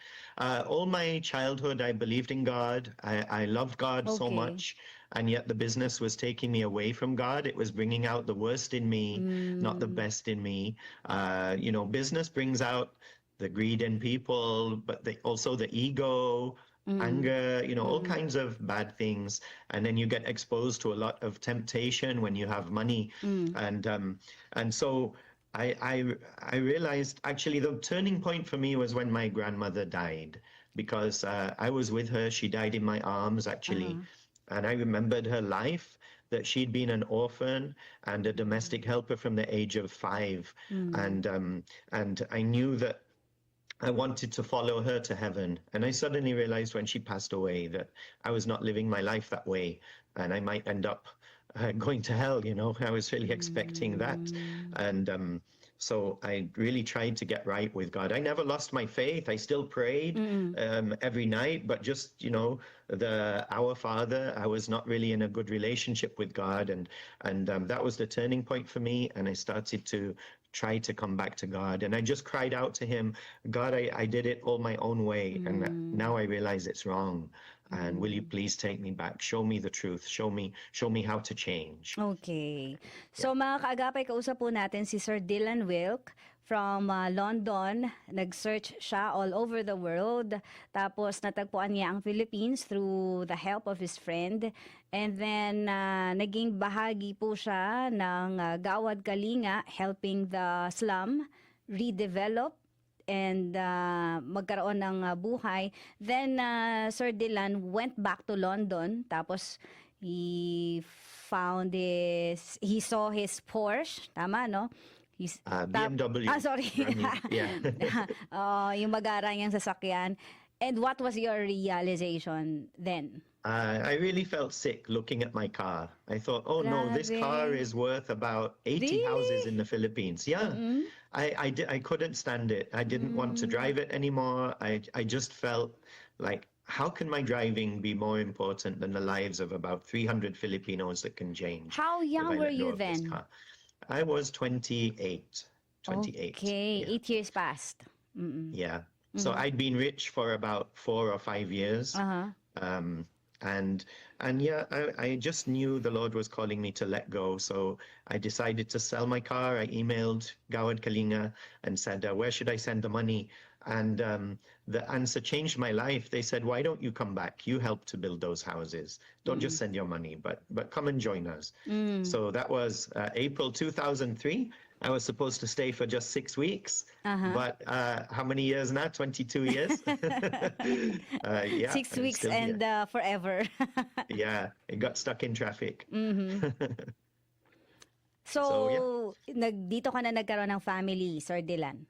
All my childhood, I believed in God. I loved God so much. And yet the business was taking me away from God. It was bringing out the worst in me, not the best in me. Business brings out the greed in people, but also the ego, anger, all kinds of bad things. And then you get exposed to a lot of temptation when you have money. And so I realized, actually, the turning point for me was when my grandmother died. because I was with her. She died in my arms, actually. And I remembered her life, that she'd been an orphan and a domestic helper from the age of 5. And I knew that I wanted to follow her to heaven. And I suddenly realized when she passed away that I was not living my life that way. And I might end up going to hell, you know. I was really expecting that. And so I really tried to get right with God. I never lost my faith. I still prayed every night, but just, you know, the Our Father, I was not really in a good relationship with God. And that was the turning point for me. And I started to try to come back to God. And I just cried out to him, God, I did it all my own way. And now I realize it's wrong. And will you please take me back? Show me the truth. Show me how to change. Okay. So mga kaagapay, kausap po natin si Sir Dylan Wilk from London. Nag-search siya all over the world. Tapos natagpuan niya ang Philippines through the help of his friend. And then naging bahagi po siya ng Gawad Kalinga, helping the slum redevelop and magkaroon ng buhay. Then Sir Dylan went back to London, tapos he saw his Porsche, tama no? BMW. Sorry. Yeah. Yung magara niyang sasakyan. And what was your realization then? I really felt sick looking at my car. I thought, oh no, this car is worth about 80 houses in the Philippines. Yeah. I couldn't stand it. I didn't want to drive it anymore. I just felt like, how can my driving be more important than the lives of about 300 Filipinos that can change? How young were you then? I was 28. 28. Okay, yeah. 8 years passed. Yeah. So I'd been rich for about 4 or 5 years. And yeah, I just knew the Lord was calling me to let go. So I decided to sell my car. I emailed Gawad Kalinga and said, where should I send the money? And the answer changed my life. They said, why don't you come back? You helped to build those houses. Don't just send your money, but come and join us. So that was April 2003. I was supposed to stay for just 6 weeks, but how many years now? 22 years. Yeah, 6 weeks and forever. Yeah, it got stuck in traffic. So dito ka na nagkaroon ng family, Sir Dylan?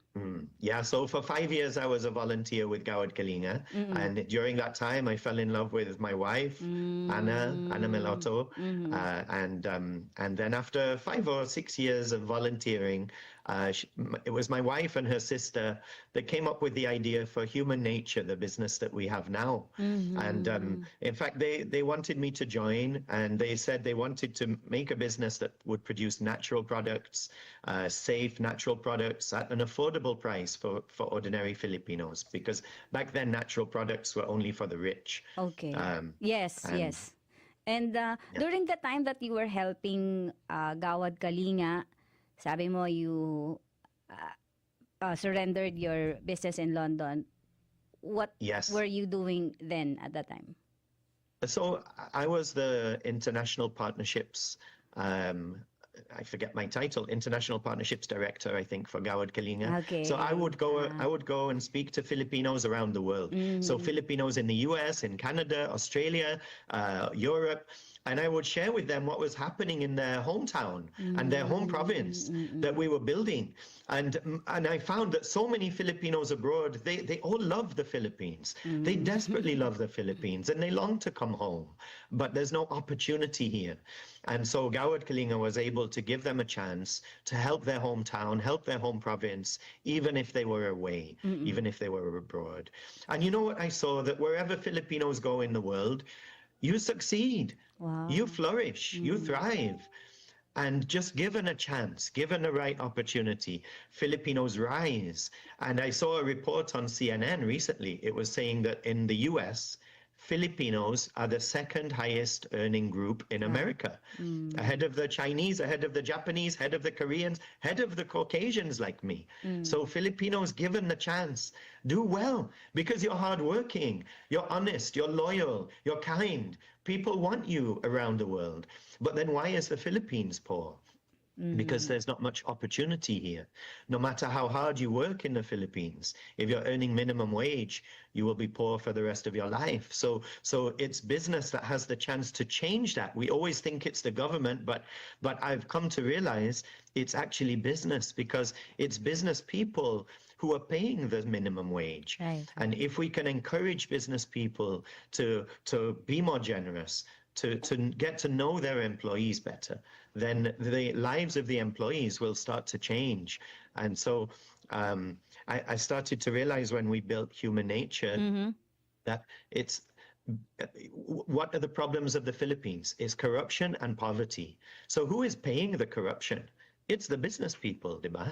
Yeah, so for 5 years I was a volunteer with Gawad Kalinga, and during that time I fell in love with my wife, Anna Meloto, and then after 5 or 6 years of volunteering, it was my wife and her sister that came up with the idea for Human Nature, the business that we have now. And in fact, they wanted me to join, and they said they wanted to make a business that would produce natural products, safe natural products at an affordable price for ordinary Filipinos, because back then natural products were only for the rich. Okay. Yes. And during the time that you were helping Gawad Kalinga, sabi mo you surrendered your business in London. What were you doing then at that time? So I was the international partnerships, I forget my title, International Partnerships Director, I think, for Gawad Kalinga. Okay. So I would go and speak to Filipinos around the world. So Filipinos in the US, in Canada, Australia, Europe, and I would share with them what was happening in their hometown and their home province that we were building. And I found that so many Filipinos abroad, they all love the Philippines. They desperately love the Philippines, and they long to come home. But there's no opportunity here. And so Gawad Kalinga was able to give them a chance to help their hometown, help their home province, even if they were away, even if they were abroad. And you know what I saw? That wherever Filipinos go in the world, you succeed, you flourish, you thrive. And just given a chance, given the right opportunity, Filipinos rise. And I saw a report on CNN recently. It was saying that in the US, Filipinos are the second highest earning group in America, ahead of the Chinese, ahead of the Japanese, ahead of the Koreans, ahead of the Caucasians like me. So Filipinos, given the chance, do well because you're hardworking, you're honest, you're loyal, you're kind. People want you around the world. But then why is the Philippines poor? because there's not much opportunity here. No matter how hard you work in the Philippines, if you're earning minimum wage, you will be poor for the rest of your life. So it's business that has the chance to change that. We always think it's the government, but I've come to realize it's actually business, because it's business people who are paying the minimum wage. Right. And if we can encourage business people to be more generous, to get to know their employees better, then the lives of the employees will start to change. And so I started to realize when we built Human Nature that it's what are the problems of the Philippines? It's corruption and poverty. So who is paying the corruption? It's the business people, diba?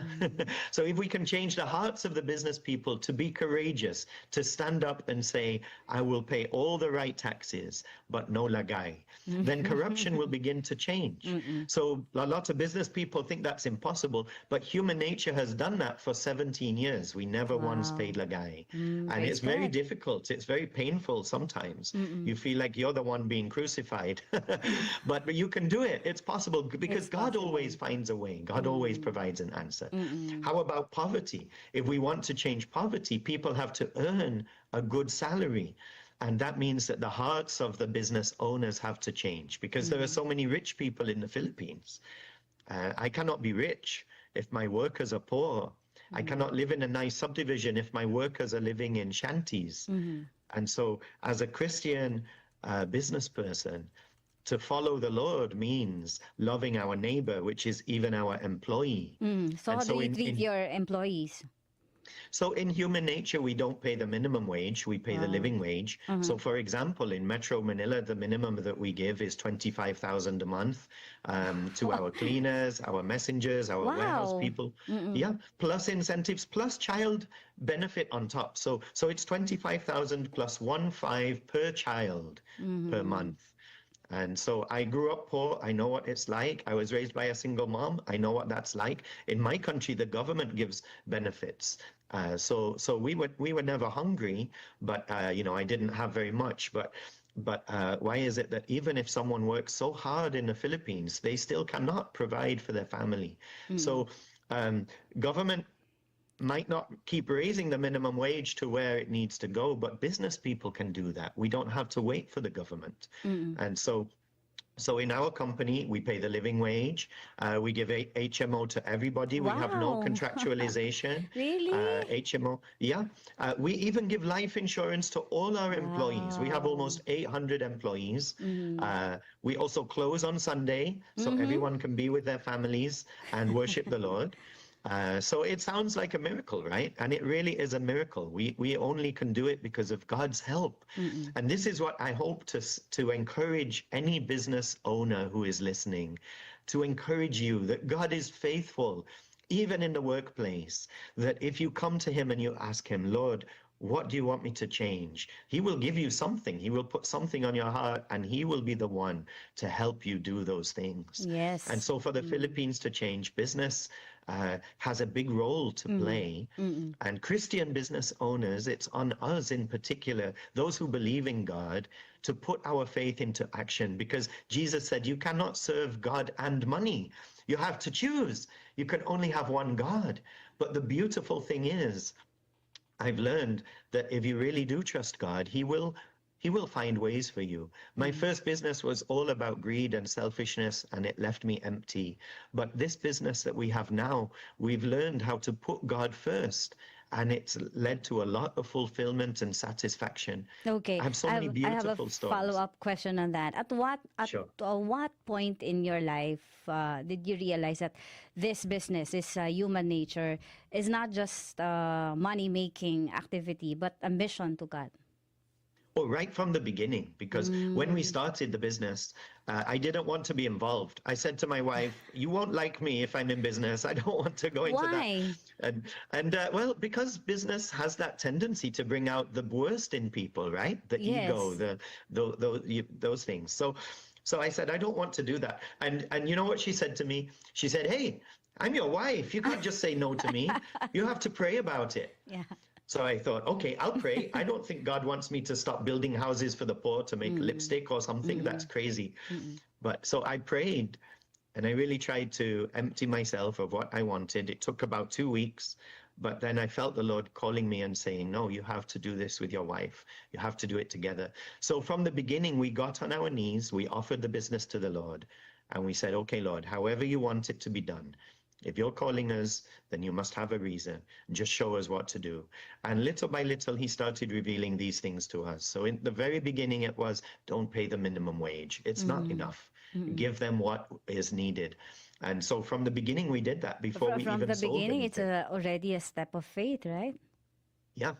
So if we can change the hearts of the business people to be courageous, to stand up and say, I will pay all the right taxes, but no lagay, then corruption will begin to change. So a lot of business people think that's impossible, but Human Nature has done that for 17 years. We never once paid lagay. And it's very difficult. It's very painful sometimes. You feel like you're the one being crucified. But you can do it. It's possible, because God always finds a way. God always provides an answer. How about poverty? If we want to change poverty, people have to earn a good salary. And that means that the hearts of the business owners have to change, because there are so many rich people in the Philippines. I cannot be rich if my workers are poor. I cannot live in a nice subdivision if my workers are living in shanties. And so as a Christian business person, to follow the Lord means loving our neighbor, which is even our employee. So how do you treat your employees? So in Human Nature, we don't pay the minimum wage, we pay the living wage. So for example, in Metro Manila, the minimum that we give is 25,000 a month to our cleaners, our messengers, our warehouse people. Yeah, plus incentives, plus child benefit on top. So it's 25,000 plus 1.5 per child per month. And so I grew up poor. I know what it's like. I was raised by a single mom. I know what that's like. In my country, the government gives benefits. So we were never hungry, but you know, I didn't have very much. But why is it that even if someone works so hard in the Philippines, they still cannot provide for their family? So government might not keep raising the minimum wage to where it needs to go, but business people can do that. We don't have to wait for the government. And so in our company, we pay the living wage. We give HMO to everybody. We have no contractualization. Really? HMO, yeah. We even give life insurance to all our employees. We have almost 800 employees. We also close on Sunday, so everyone can be with their families and worship the Lord. So it sounds like a miracle, right? And it really is a miracle. We only can do it because of God's help. And this is what I hope to encourage any business owner who is listening, to encourage you that God is faithful, even in the workplace, that if you come to him and you ask him, Lord, what do you want me to change? He will give you something. He will put something on your heart, and he will be the one to help you do those things. Yes. And so for the Philippines to change, business has a big role to play. And Christian business owners, it's on us in particular, those who believe in God, to put our faith into action, because Jesus said you cannot serve God and money. You have to choose. You can only have one God. But the beautiful thing is, I've learned that if you really do trust God, he will find ways for you. My first business was all about greed and selfishness, and it left me empty. But this business that we have now, we've learned how to put God first, and it's led to a lot of fulfillment and satisfaction. Okay. I have so many beautiful I have a stories. follow-up question on that. At what point in your life did you realize that this business, this Human Nature, is not just money-making activity, but a mission to God? Oh, right from the beginning, because when we started the business, I didn't want to be involved. I said to my wife, you won't like me if I'm in business. I don't want to go into that. And well, because business has that tendency to bring out the worst in people, right? The ego, those things. So I said, I don't want to do that. And you know what she said to me? She said, hey, I'm your wife. You can't just say no to me. You have to pray about it. Yeah. So I thought, okay, I'll pray. I don't think God wants me to stop building houses for the poor to make lipstick or something. That's crazy. But so I prayed, And I really tried to empty myself of what I wanted. It took about 2 weeks, but then I felt the Lord calling me and saying, no, you have to do this with your wife. You have to do it together. So from the beginning, we got on our knees, we offered the business to the Lord, and we said, okay, Lord, however you want it to be done. If you're calling us, then you must have a reason. Just show us what to do. And little by little, he started revealing these things to us. So in the very beginning, it was, don't pay the minimum wage. It's not enough. Give them what is needed. And so from the beginning, we did that before we From even the sold beginning, it's anything. already a step of faith, right? Yeah.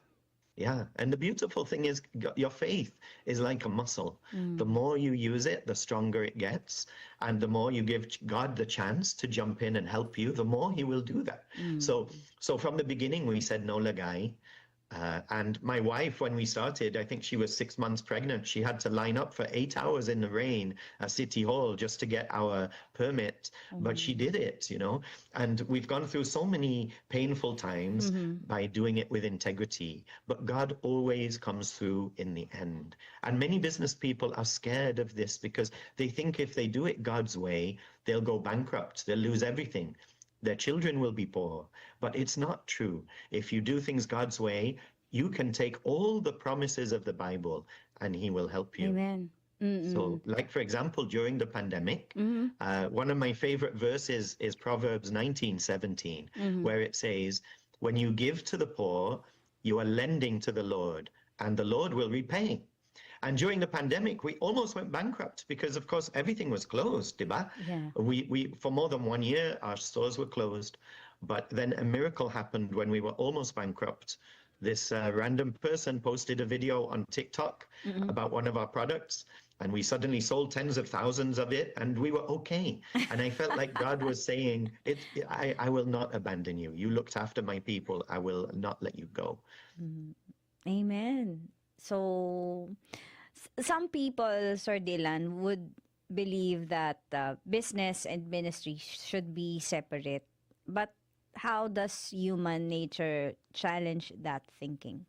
Yeah. And the beautiful thing is your faith is like a muscle. The more you use it, the stronger it gets. And the more you give God the chance to jump in and help you, the more he will do that. So from the beginning, we said no lagay. And my wife, when we started, I think she was 6 months pregnant. She had to line up for 8 hours in the rain at City Hall just to get our permit. But she did it, you know. And we've gone through so many painful times by doing it with integrity. But God always comes through in the end. And many business people are scared of this because they think if they do it God's way, they'll go bankrupt. They'll lose everything. Their children will be poor. But it's not true. If you do things God's way, you can take all the promises of the Bible and he will help you. Amen. So, like, for example, during the pandemic, one of my favorite verses is Proverbs 19:17, where it says, when you give to the poor, you are lending to the Lord, and the Lord will repay. And during the pandemic, we almost went bankrupt because, of course, everything was closed, diba? Yeah. We for more than 1 year, our stores were closed. But then a miracle happened when we were almost bankrupt. This random person posted a video on TikTok about one of our products, and we suddenly sold tens of thousands of it, and we were okay. And I felt like God was saying, I will not abandon you. You looked after my people. I will not let you go. Amen. So, some people, Sir Dylan, would believe that business and ministry should be separate. But how does human nature challenge that thinking?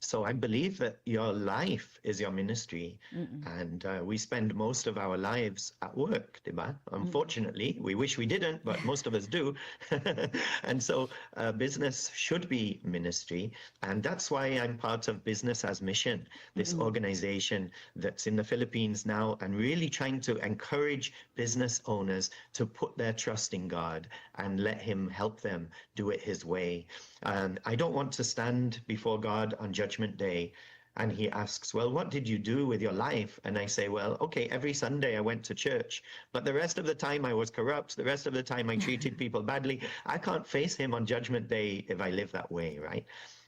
So I believe that your life is your ministry, and we spend most of our lives at work, diba? Unfortunately, we wish we didn't, but most of us do. And so business should be ministry, and that's why I'm part of Business as Mission, this organization that's in the Philippines now and really trying to encourage business owners to put their trust in God and let him help them do it his way. And I don't want to stand before God on Judgment Day and he asks, well, what did you do with your life? And I say, well, okay, every Sunday I went to church, but the rest of the time I was corrupt. The rest of the time I treated people badly. I can't face him on Judgment Day if I live that way, right?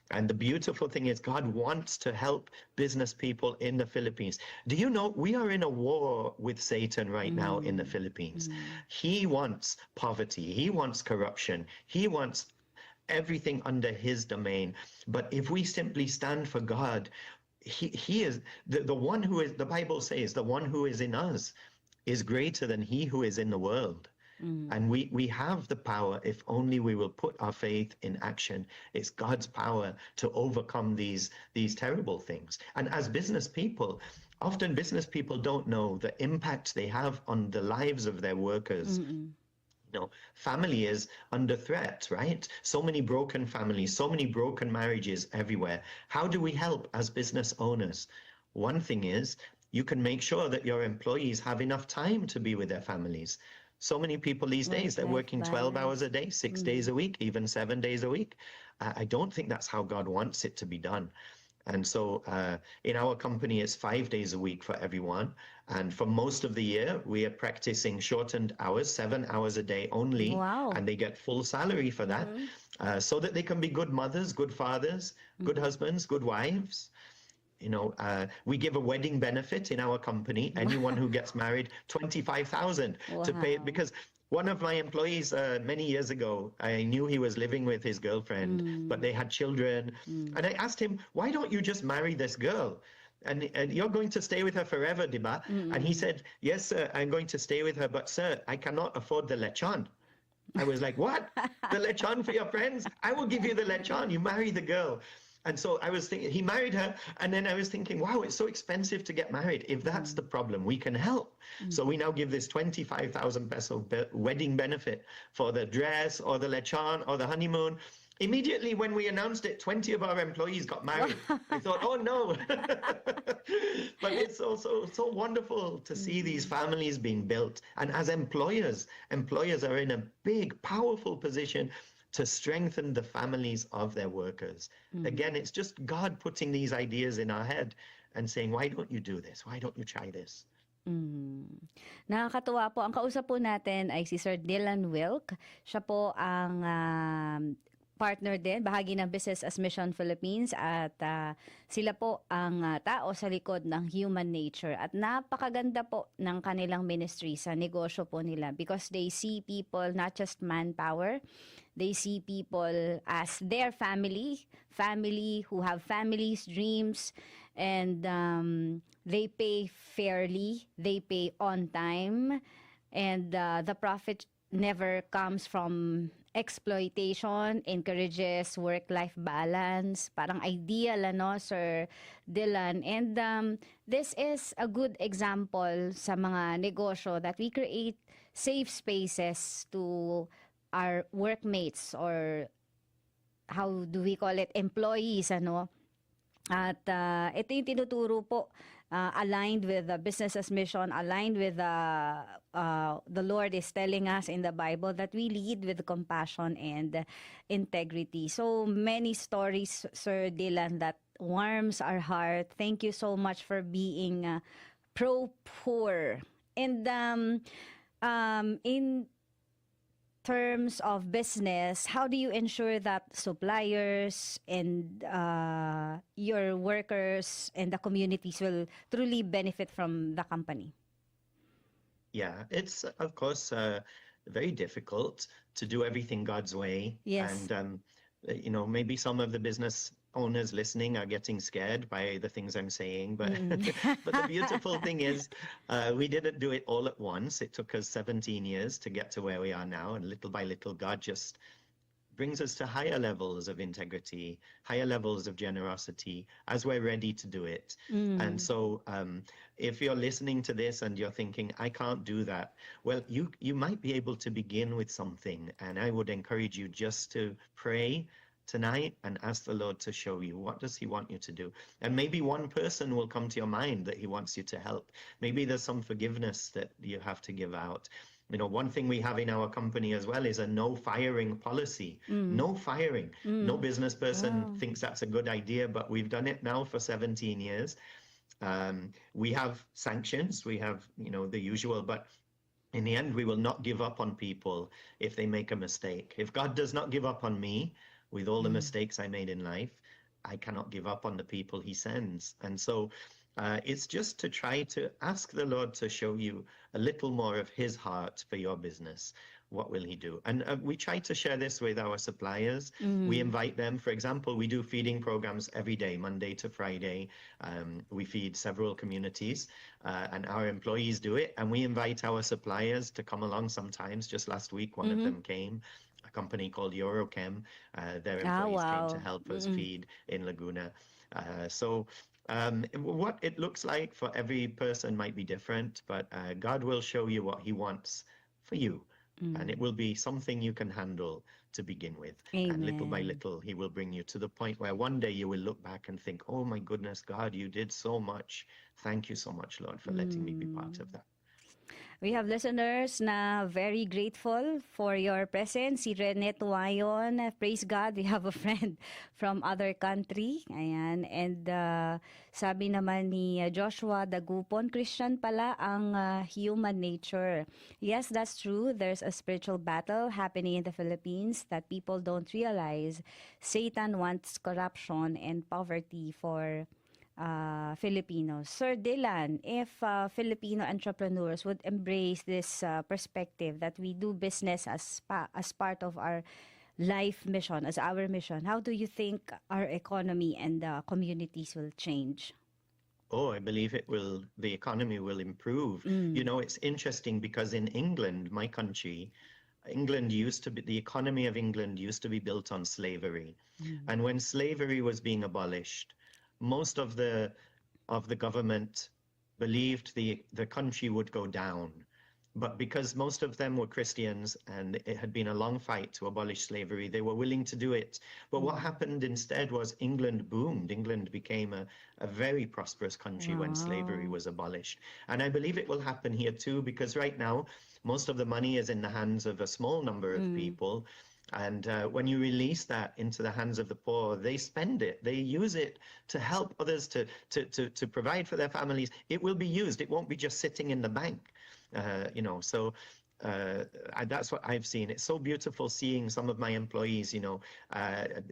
And the beautiful thing is God wants to help business people in the Philippines. Do you know we are in a war with Satan right now in the Philippines? He wants poverty. He wants corruption. He wants everything under his domain. But if we simply stand for God, he is the one who is, the Bible says, the one who is in us is greater than he who is in the world. And we have the power if only we will put our faith in action. It's God's power to overcome these terrible things. And as business people, often business people don't know the impact they have on the lives of their workers. You know, family is under threat, right? So many broken families, so many broken marriages everywhere. How do we help as business owners? One thing is you can make sure that your employees have enough time to be with their families. So many people these days, they're working 12 hours a day, 6 days a week, even 7 days a week. I don't think that's how God wants it to be done. And so in our company, it's 5 days a week for everyone. And for most of the year, we are practicing shortened hours, 7 hours a day only. Wow. And they get full salary for that so that they can be good mothers, good fathers, good husbands, good wives. You know, we give a wedding benefit in our company. Anyone who gets married, 25,000 to pay, because one of my employees many years ago, I knew he was living with his girlfriend, but they had children. And I asked him, why don't you just marry this girl? And you're going to stay with her forever, diba? And he said, yes, sir, I'm going to stay with her. But sir, I cannot afford the lechon. I was like, what? The lechon for your friends? I will give you the lechon. You marry the girl. And so I was thinking, he married her, and then I was thinking, wow, it's so expensive to get married. If that's the problem, we can help. So we now give this 25,000 peso wedding benefit for the dress or the lechon or the honeymoon. Immediately when we announced it, 20 of our employees got married. I thought, oh no. But it's also so wonderful to see these families being built. And as employers are in a big, powerful position to strengthen the families of their workers. Again, it's just God putting these ideas in our head and saying, why don't you do this? Why don't you try this? Nakakatuwa po. Ang kausap po natin ay si Sir Dylan Wilk. Siya po ang partner din, bahagi ng Business as Mission Philippines, at sila po ang tao sa likod ng Human Nature. At napakaganda po ng kanilang ministry sa negosyo po nila because they see people, not just manpower, they see people as their family who have families, dreams, and they pay fairly, they pay on time, and the profit never comes from exploitation, encourages work-life balance. Parang ideal, ano, Sir Dylan. And this is a good example sa mga negosyo that we create safe spaces to our workmates, or how do we call it, employees, ano. At ito yung tinuturo po, aligned with the Business as Mission, aligned with the Lord is telling us in the Bible that we lead with compassion and integrity. So many stories, Sir Dylan, that warms our heart. Thank you so much for being pro-poor. And in terms of business, how do you ensure that suppliers and your workers and the communities will truly benefit from the company? Yeah, it's of course very difficult to do everything God's way. Yes. And maybe some of the business owners listening are getting scared by the things I'm saying, but but the beautiful thing is we didn't do it all at once. It took us 17 years to get to where we are now, and little by little God just brings us to higher levels of integrity, higher levels of generosity as we're ready to do it. And so if you're listening to this and you're thinking, I can't do that, well, you might be able to begin with something, and I would encourage you just to pray tonight and ask the Lord to show you, what does he want you to do? And maybe one person will come to your mind that he wants you to help. Maybe there's some forgiveness that you have to give out. One thing we have in our company as well is a no firing policy. No firing. No business person thinks that's a good idea, but we've done it now for 17 years. We have sanctions, we have, the usual, but in the end, we will not give up on people if they make a mistake. If God does not give up on me, with all the mistakes I made in life, I cannot give up on the people he sends. And so it's just to try to ask the Lord to show you a little more of his heart for your business. What will he do? And we try to share this with our suppliers. We invite them. For example, we do feeding programs every day, Monday to Friday. We feed several communities and our employees do it. And we invite our suppliers to come along sometimes. Just last week, one of them came. A company called Eurochem. Their employees came to help us feed in Laguna. So what it looks like for every person might be different, but God will show you what he wants for you. And it will be something you can handle to begin with. Amen. And little by little, he will bring you to the point where one day you will look back and think, oh my goodness, God, you did so much. Thank you so much, Lord, for letting me be part of that. We have listeners na very grateful for your presence. Si Rene Tuayon, praise God, we have a friend from other country. Ayan. And sabi naman ni Joshua Dagupon, Christian pala ang Human Nature. Yes, that's true. There's a spiritual battle happening in the Philippines that people don't realize. Satan wants corruption and poverty for Filipinos. Sir Dylan, if Filipino entrepreneurs would embrace this perspective that we do business as part of our life mission, as our mission, how do you think our economy and communities will change? Oh, I believe the economy will improve. It's interesting because in England, my country, England used to be, the economy of England used to be built on slavery. And when slavery was being abolished, most of the government believed the country would go down. But because most of them were Christians and it had been a long fight to abolish slavery, they were willing to do it. But what happened instead was England boomed. England became a very prosperous country when slavery was abolished. And I believe it will happen here too, because right now, most of the money is in the hands of a small number of people. And when you release that into the hands of the poor, they spend it. They use it to help others, to provide for their families. It will be used. It won't be just sitting in the bank. So that's what I've seen. It's so beautiful seeing some of my employees,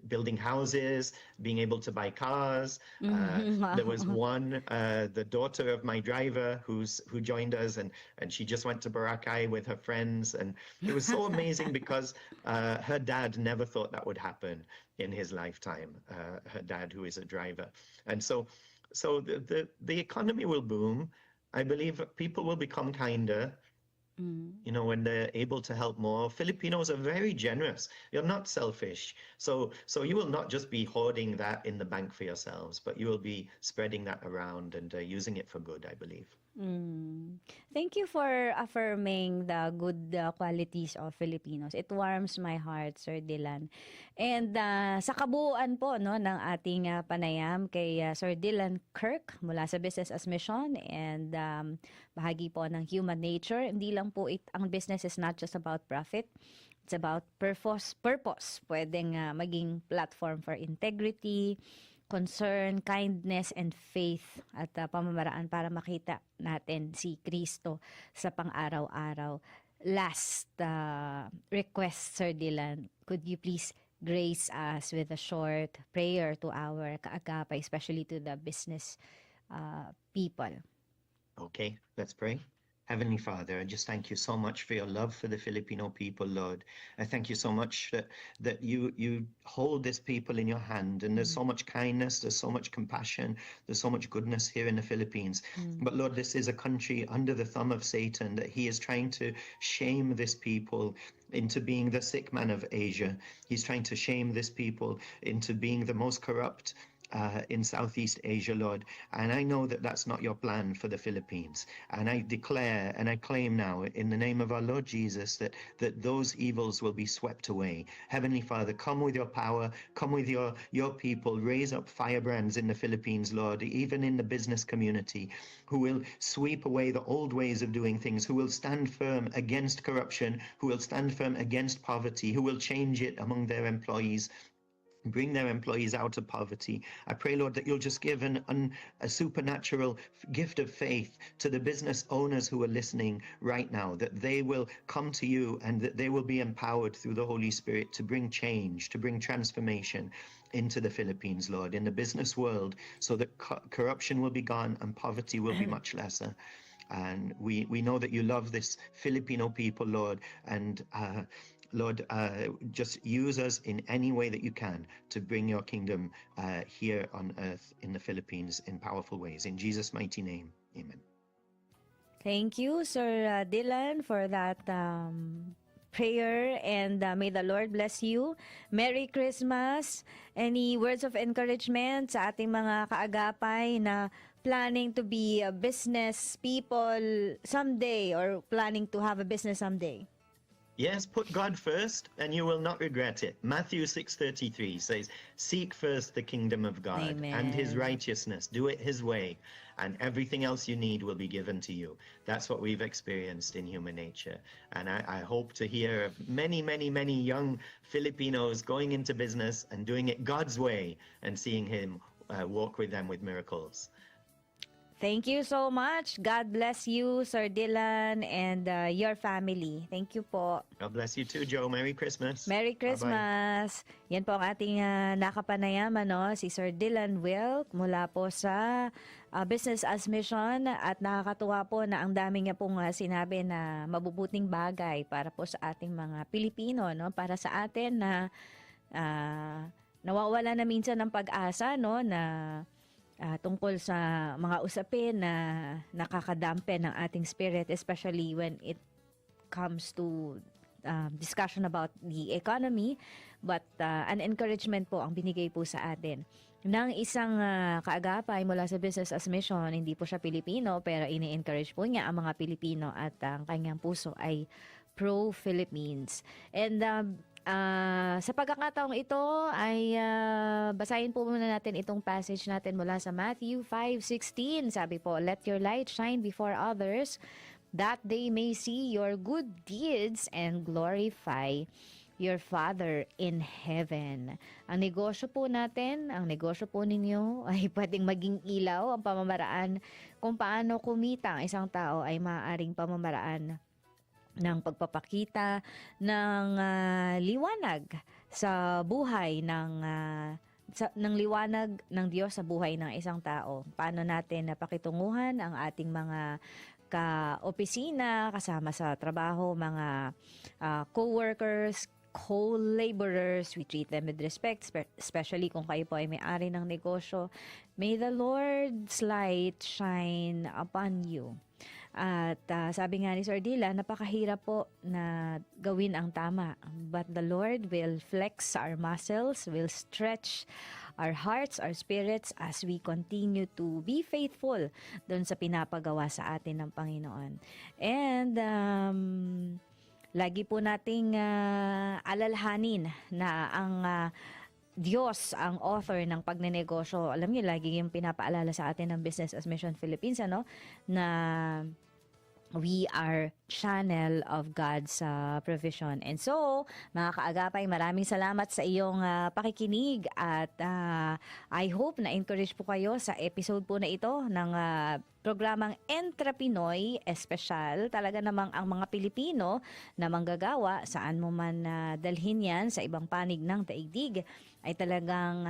building houses, being able to buy cars. There was one, the daughter of my driver who joined us, and she just went to Boracay with her friends. And it was so amazing because her dad never thought that would happen in his lifetime, her dad who is a driver. And so the economy will boom. I believe people will become kinder, when they're able to help more. Filipinos are very generous. You're not selfish. So you will not just be hoarding that in the bank for yourselves, but you will be spreading that around and using it for good, I believe. Thank you for affirming the good qualities of Filipinos. It warms my heart, Sir Dylan. And sa kabuuan po ng ating panayam kay Sir Dylan Kirk mula sa Business as Mission and bahagi po ng human nature, hindi lang po ang business is not just about profit. It's about purpose. Pwedeng maging platform for integrity, concern, kindness, and faith at pamamaraan para makita natin si Kristo sa pang-araw-araw. Last request, Sir Dylan, could you please grace us with a short prayer to our kaagapay, especially to the business people? Okay, let's pray. Heavenly Father, I just thank you so much for your love for the Filipino people, Lord. I thank you so much that you hold this people in your hand, and there's so much kindness, there's so much compassion, there's so much goodness here in the Philippines. But Lord, this is a country under the thumb of Satan, that he is trying to shame this people into being the sick man of Asia. He's trying to shame this people into being the most corrupt in Southeast Asia, Lord. And I know that that's not your plan for the Philippines. And I declare and I claim now in the name of our Lord Jesus that those evils will be swept away. Heavenly Father, come with your power, come with your people, raise up firebrands in the Philippines, Lord, even in the business community, who will sweep away the old ways of doing things, who will stand firm against corruption, who will stand firm against poverty, who will change it among their employees, bring their employees out of poverty. I pray, Lord, that you'll just give a supernatural gift of faith to the business owners who are listening right now, that they will come to you and that they will be empowered through the Holy Spirit to bring change, to bring transformation into the Philippines, Lord, in the business world, so that corruption will be gone and poverty will be much lesser. And we know that you love this Filipino people, Lord, and Lord, just use us in any way that you can to bring your kingdom here on earth in the Philippines in powerful ways. In Jesus' mighty name, amen. Thank you, Sir Dylan, for that prayer, and may the Lord bless you. Merry Christmas. Any words of encouragement sa ating mga kaagapay na planning to be a business people someday or planning to have a business someday? Yes, put God first and you will not regret it. Matthew 6:33 says, seek first the kingdom of God and his righteousness. Do it his way, and everything else you need will be given to you. That's what we've experienced in human nature. And I hope to hear of many, many, many young Filipinos going into business and doing it God's way and seeing him walk with them with miracles. Thank you so much. God bless you, Sir Dylan, and your family. Thank you po. God bless you too, Joe. Merry Christmas. Merry Christmas. Bye-bye. Yan po ang ating nakapanayaman, si Sir Dylan Wilk mula po sa Business as Mission, at nakakatuwa po na ang dami niya pong sinabi na mabubuting bagay para po sa ating mga Pilipino, para sa atin na nawawala na minsan ng pag-asa, na tungkol sa mga usapin na nakakadampen ng ating spirit, especially when it comes to discussion about the economy, but an encouragement po ang binigay po sa atin ng isang kaagapay mula sa Business as Mission. Hindi po siya Pilipino, pero ini-encourage po niya ang mga Pilipino at ang kanyang puso ay pro-Philippines. And sa pagkakataong ito ay basahin po muna natin itong passage natin mula sa Matthew 5:16. Sabi po, "Let your light shine before others, that they may see your good deeds and glorify your Father in heaven." Ang negosyo po natin, ang negosyo po ninyo ay pwedeng maging ilaw. Ang pamamaraan kung paano kumita ang isang tao ay maaaring pamamaraan ng pagpapakita ng liwanag sa buhay ng liwanag ng Diyos sa buhay ng isang tao. Paano natin napakitunguhan ang ating mga ka-opisina, kasama sa trabaho, mga co-workers, co-laborers. We treat them with respect, especially kung kayo po ay may-ari ng negosyo. May the Lord's light shine upon you. At sabi nga ni Sir Dila, napakahirap po na gawin ang tama. But the Lord will flex our muscles, will stretch our hearts, our spirits as we continue to be faithful doon sa pinapagawa sa atin ng Panginoon. And lagi po nating alalhanin na ang Diyos ang author ng pagnenegosyo. Alam niyo, lagi yung pinapaalala sa atin ng Business as Mission Philippines, na we are channel of God's provision. And so, mga kaagapay, maraming salamat sa iyong pakikinig at I hope na encourage po kayo sa episode po na ito ng programang Entra Pinoy Espesyal. Talaga namang ang mga Pilipino na manggagawa, saan mo man dalhin yan sa ibang panig ng daigdig, ay talagang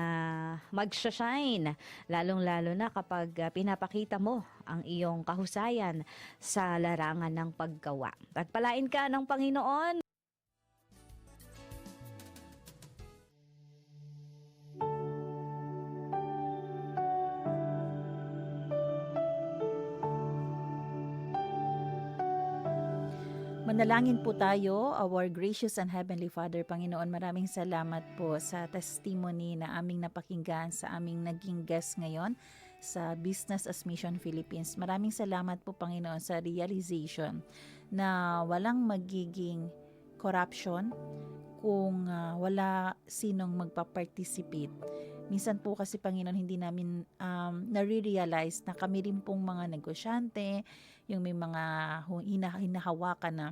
magsha-shine, lalong-lalo na kapag pinapakita mo ang iyong kahusayan sa larangan ng paggawa. Pagpalain ka ng Panginoon. Manalangin po tayo. Our gracious and Heavenly Father, Panginoon, maraming salamat po sa testimony na aming napakinggan sa aming naging guest ngayon sa Business as Mission Philippines. Maraming salamat po, Panginoon, sa realization na walang magiging corruption kung wala sinong magpa-participate. Minsan po kasi, Panginoon, hindi namin nare-realize na kami rin pong mga negosyante, yung may mga hinahawakan na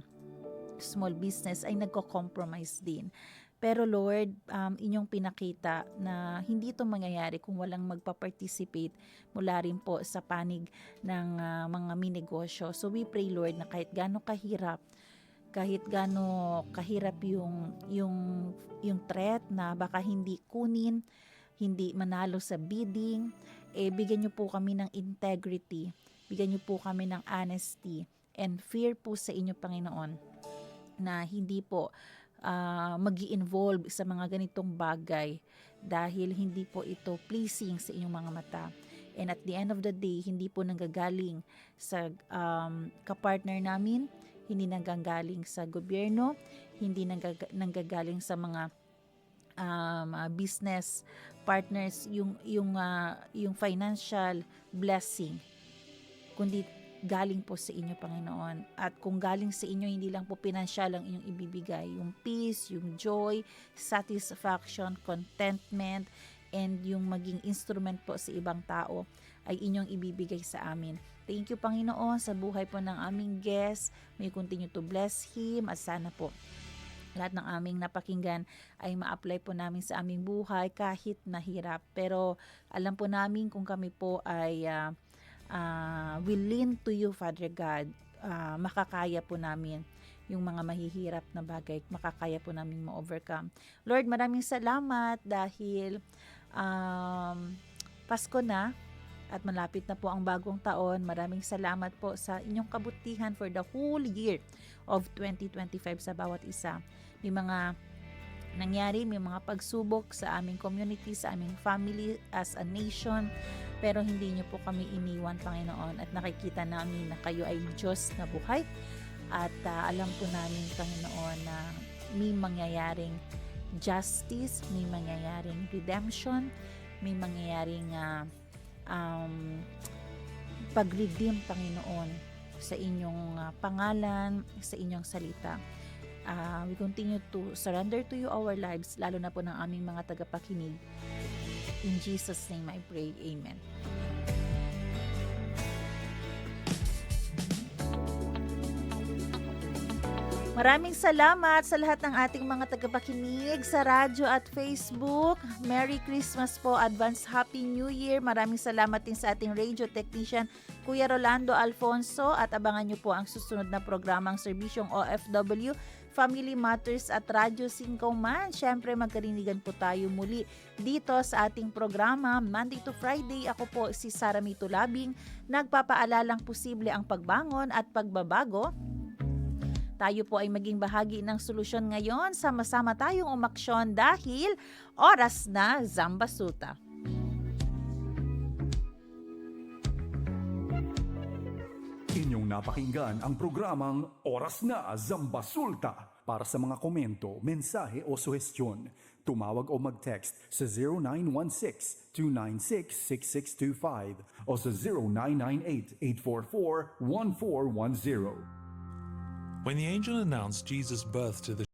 small business ay nagko-compromise din. Pero Lord, inyong pinakita na hindi ito mangyayari kung walang magpa-participate mula rin po sa panig ng mga minegosyo. So we pray, Lord, na kahit gaano kahirap yung threat na baka hindi kunin, hindi manalo sa bidding, bigyan niyo po kami ng integrity, bigyan niyo po kami ng honesty and fear po sa inyo, Panginoon, na hindi po magi-involve sa mga ganitong bagay dahil hindi po ito pleasing sa inyong mga mata. And at the end of the day, hindi po nanggagaling sa kapartner namin, hindi nanggagaling sa gobyerno, hindi nanggagaling sa mga business partners yung financial blessing, kundi galing po sa inyo, Panginoon. At kung galing sa inyo, hindi lang po pinansyal ang inyong ibibigay, yung peace, yung joy, satisfaction, contentment, and yung maging instrument po sa ibang tao ay inyong ibibigay sa amin. Thank you, Panginoon, sa buhay po ng aming guest. May continue to bless him at sana po lahat ng aming napakinggan ay ma-apply po namin sa aming buhay kahit nahirap. Pero alam po namin kung kami po ay will lean to you, Father God, makakaya po namin yung mga mahihirap na bagay, makakaya po namin ma-overcome. Lord, maraming salamat dahil Pasko na at malapit na po ang bagong taon. Maraming salamat po sa inyong kabutihan for the whole year of 2025 sa bawat isa. May mga nangyari, may mga pagsubok sa aming community, sa aming family, as a nation, pero hindi niyo po kami iniwan, Panginoon, at nakikita namin na kayo ay Diyos na buhay At alam po namin, Panginoon, na may mangyayaring justice, may mangyayaring redemption, may mangyayaring pag-redeem, Panginoon, sa inyong pangalan, sa inyong salita. We continue to surrender to you our lives, lalo na po ng aming mga tagapakinig. In Jesus' name I pray. Amen. Maraming salamat sa lahat ng ating mga tagapakinig sa radyo at Facebook. Merry Christmas po, advance Happy New Year. Maraming salamat din sa ating radio technician, Kuya Rolando Alfonso, at abangan niyo po ang susunod na programang Serbisyong OFW, Family Matters at Radyo 5 Man. Siyempre, magkarinigan po tayo muli dito sa ating programa Monday to Friday. Ako po si Sara Mito Labing, nagpapaalalang posible ang pagbangon at pagbabago. Tayo po ay maging bahagi ng solusyon ngayon. Sama-sama tayong umaksyon dahil oras na Zambasuta. Inyong napakinggan ang programang Oras na Zambasulta. Para sa mga komento, mensahe o suhestyon, tumawag o mag-text sa 0916-296-6625 o sa 0998-844-1410. When the angel announced Jesus' birth to the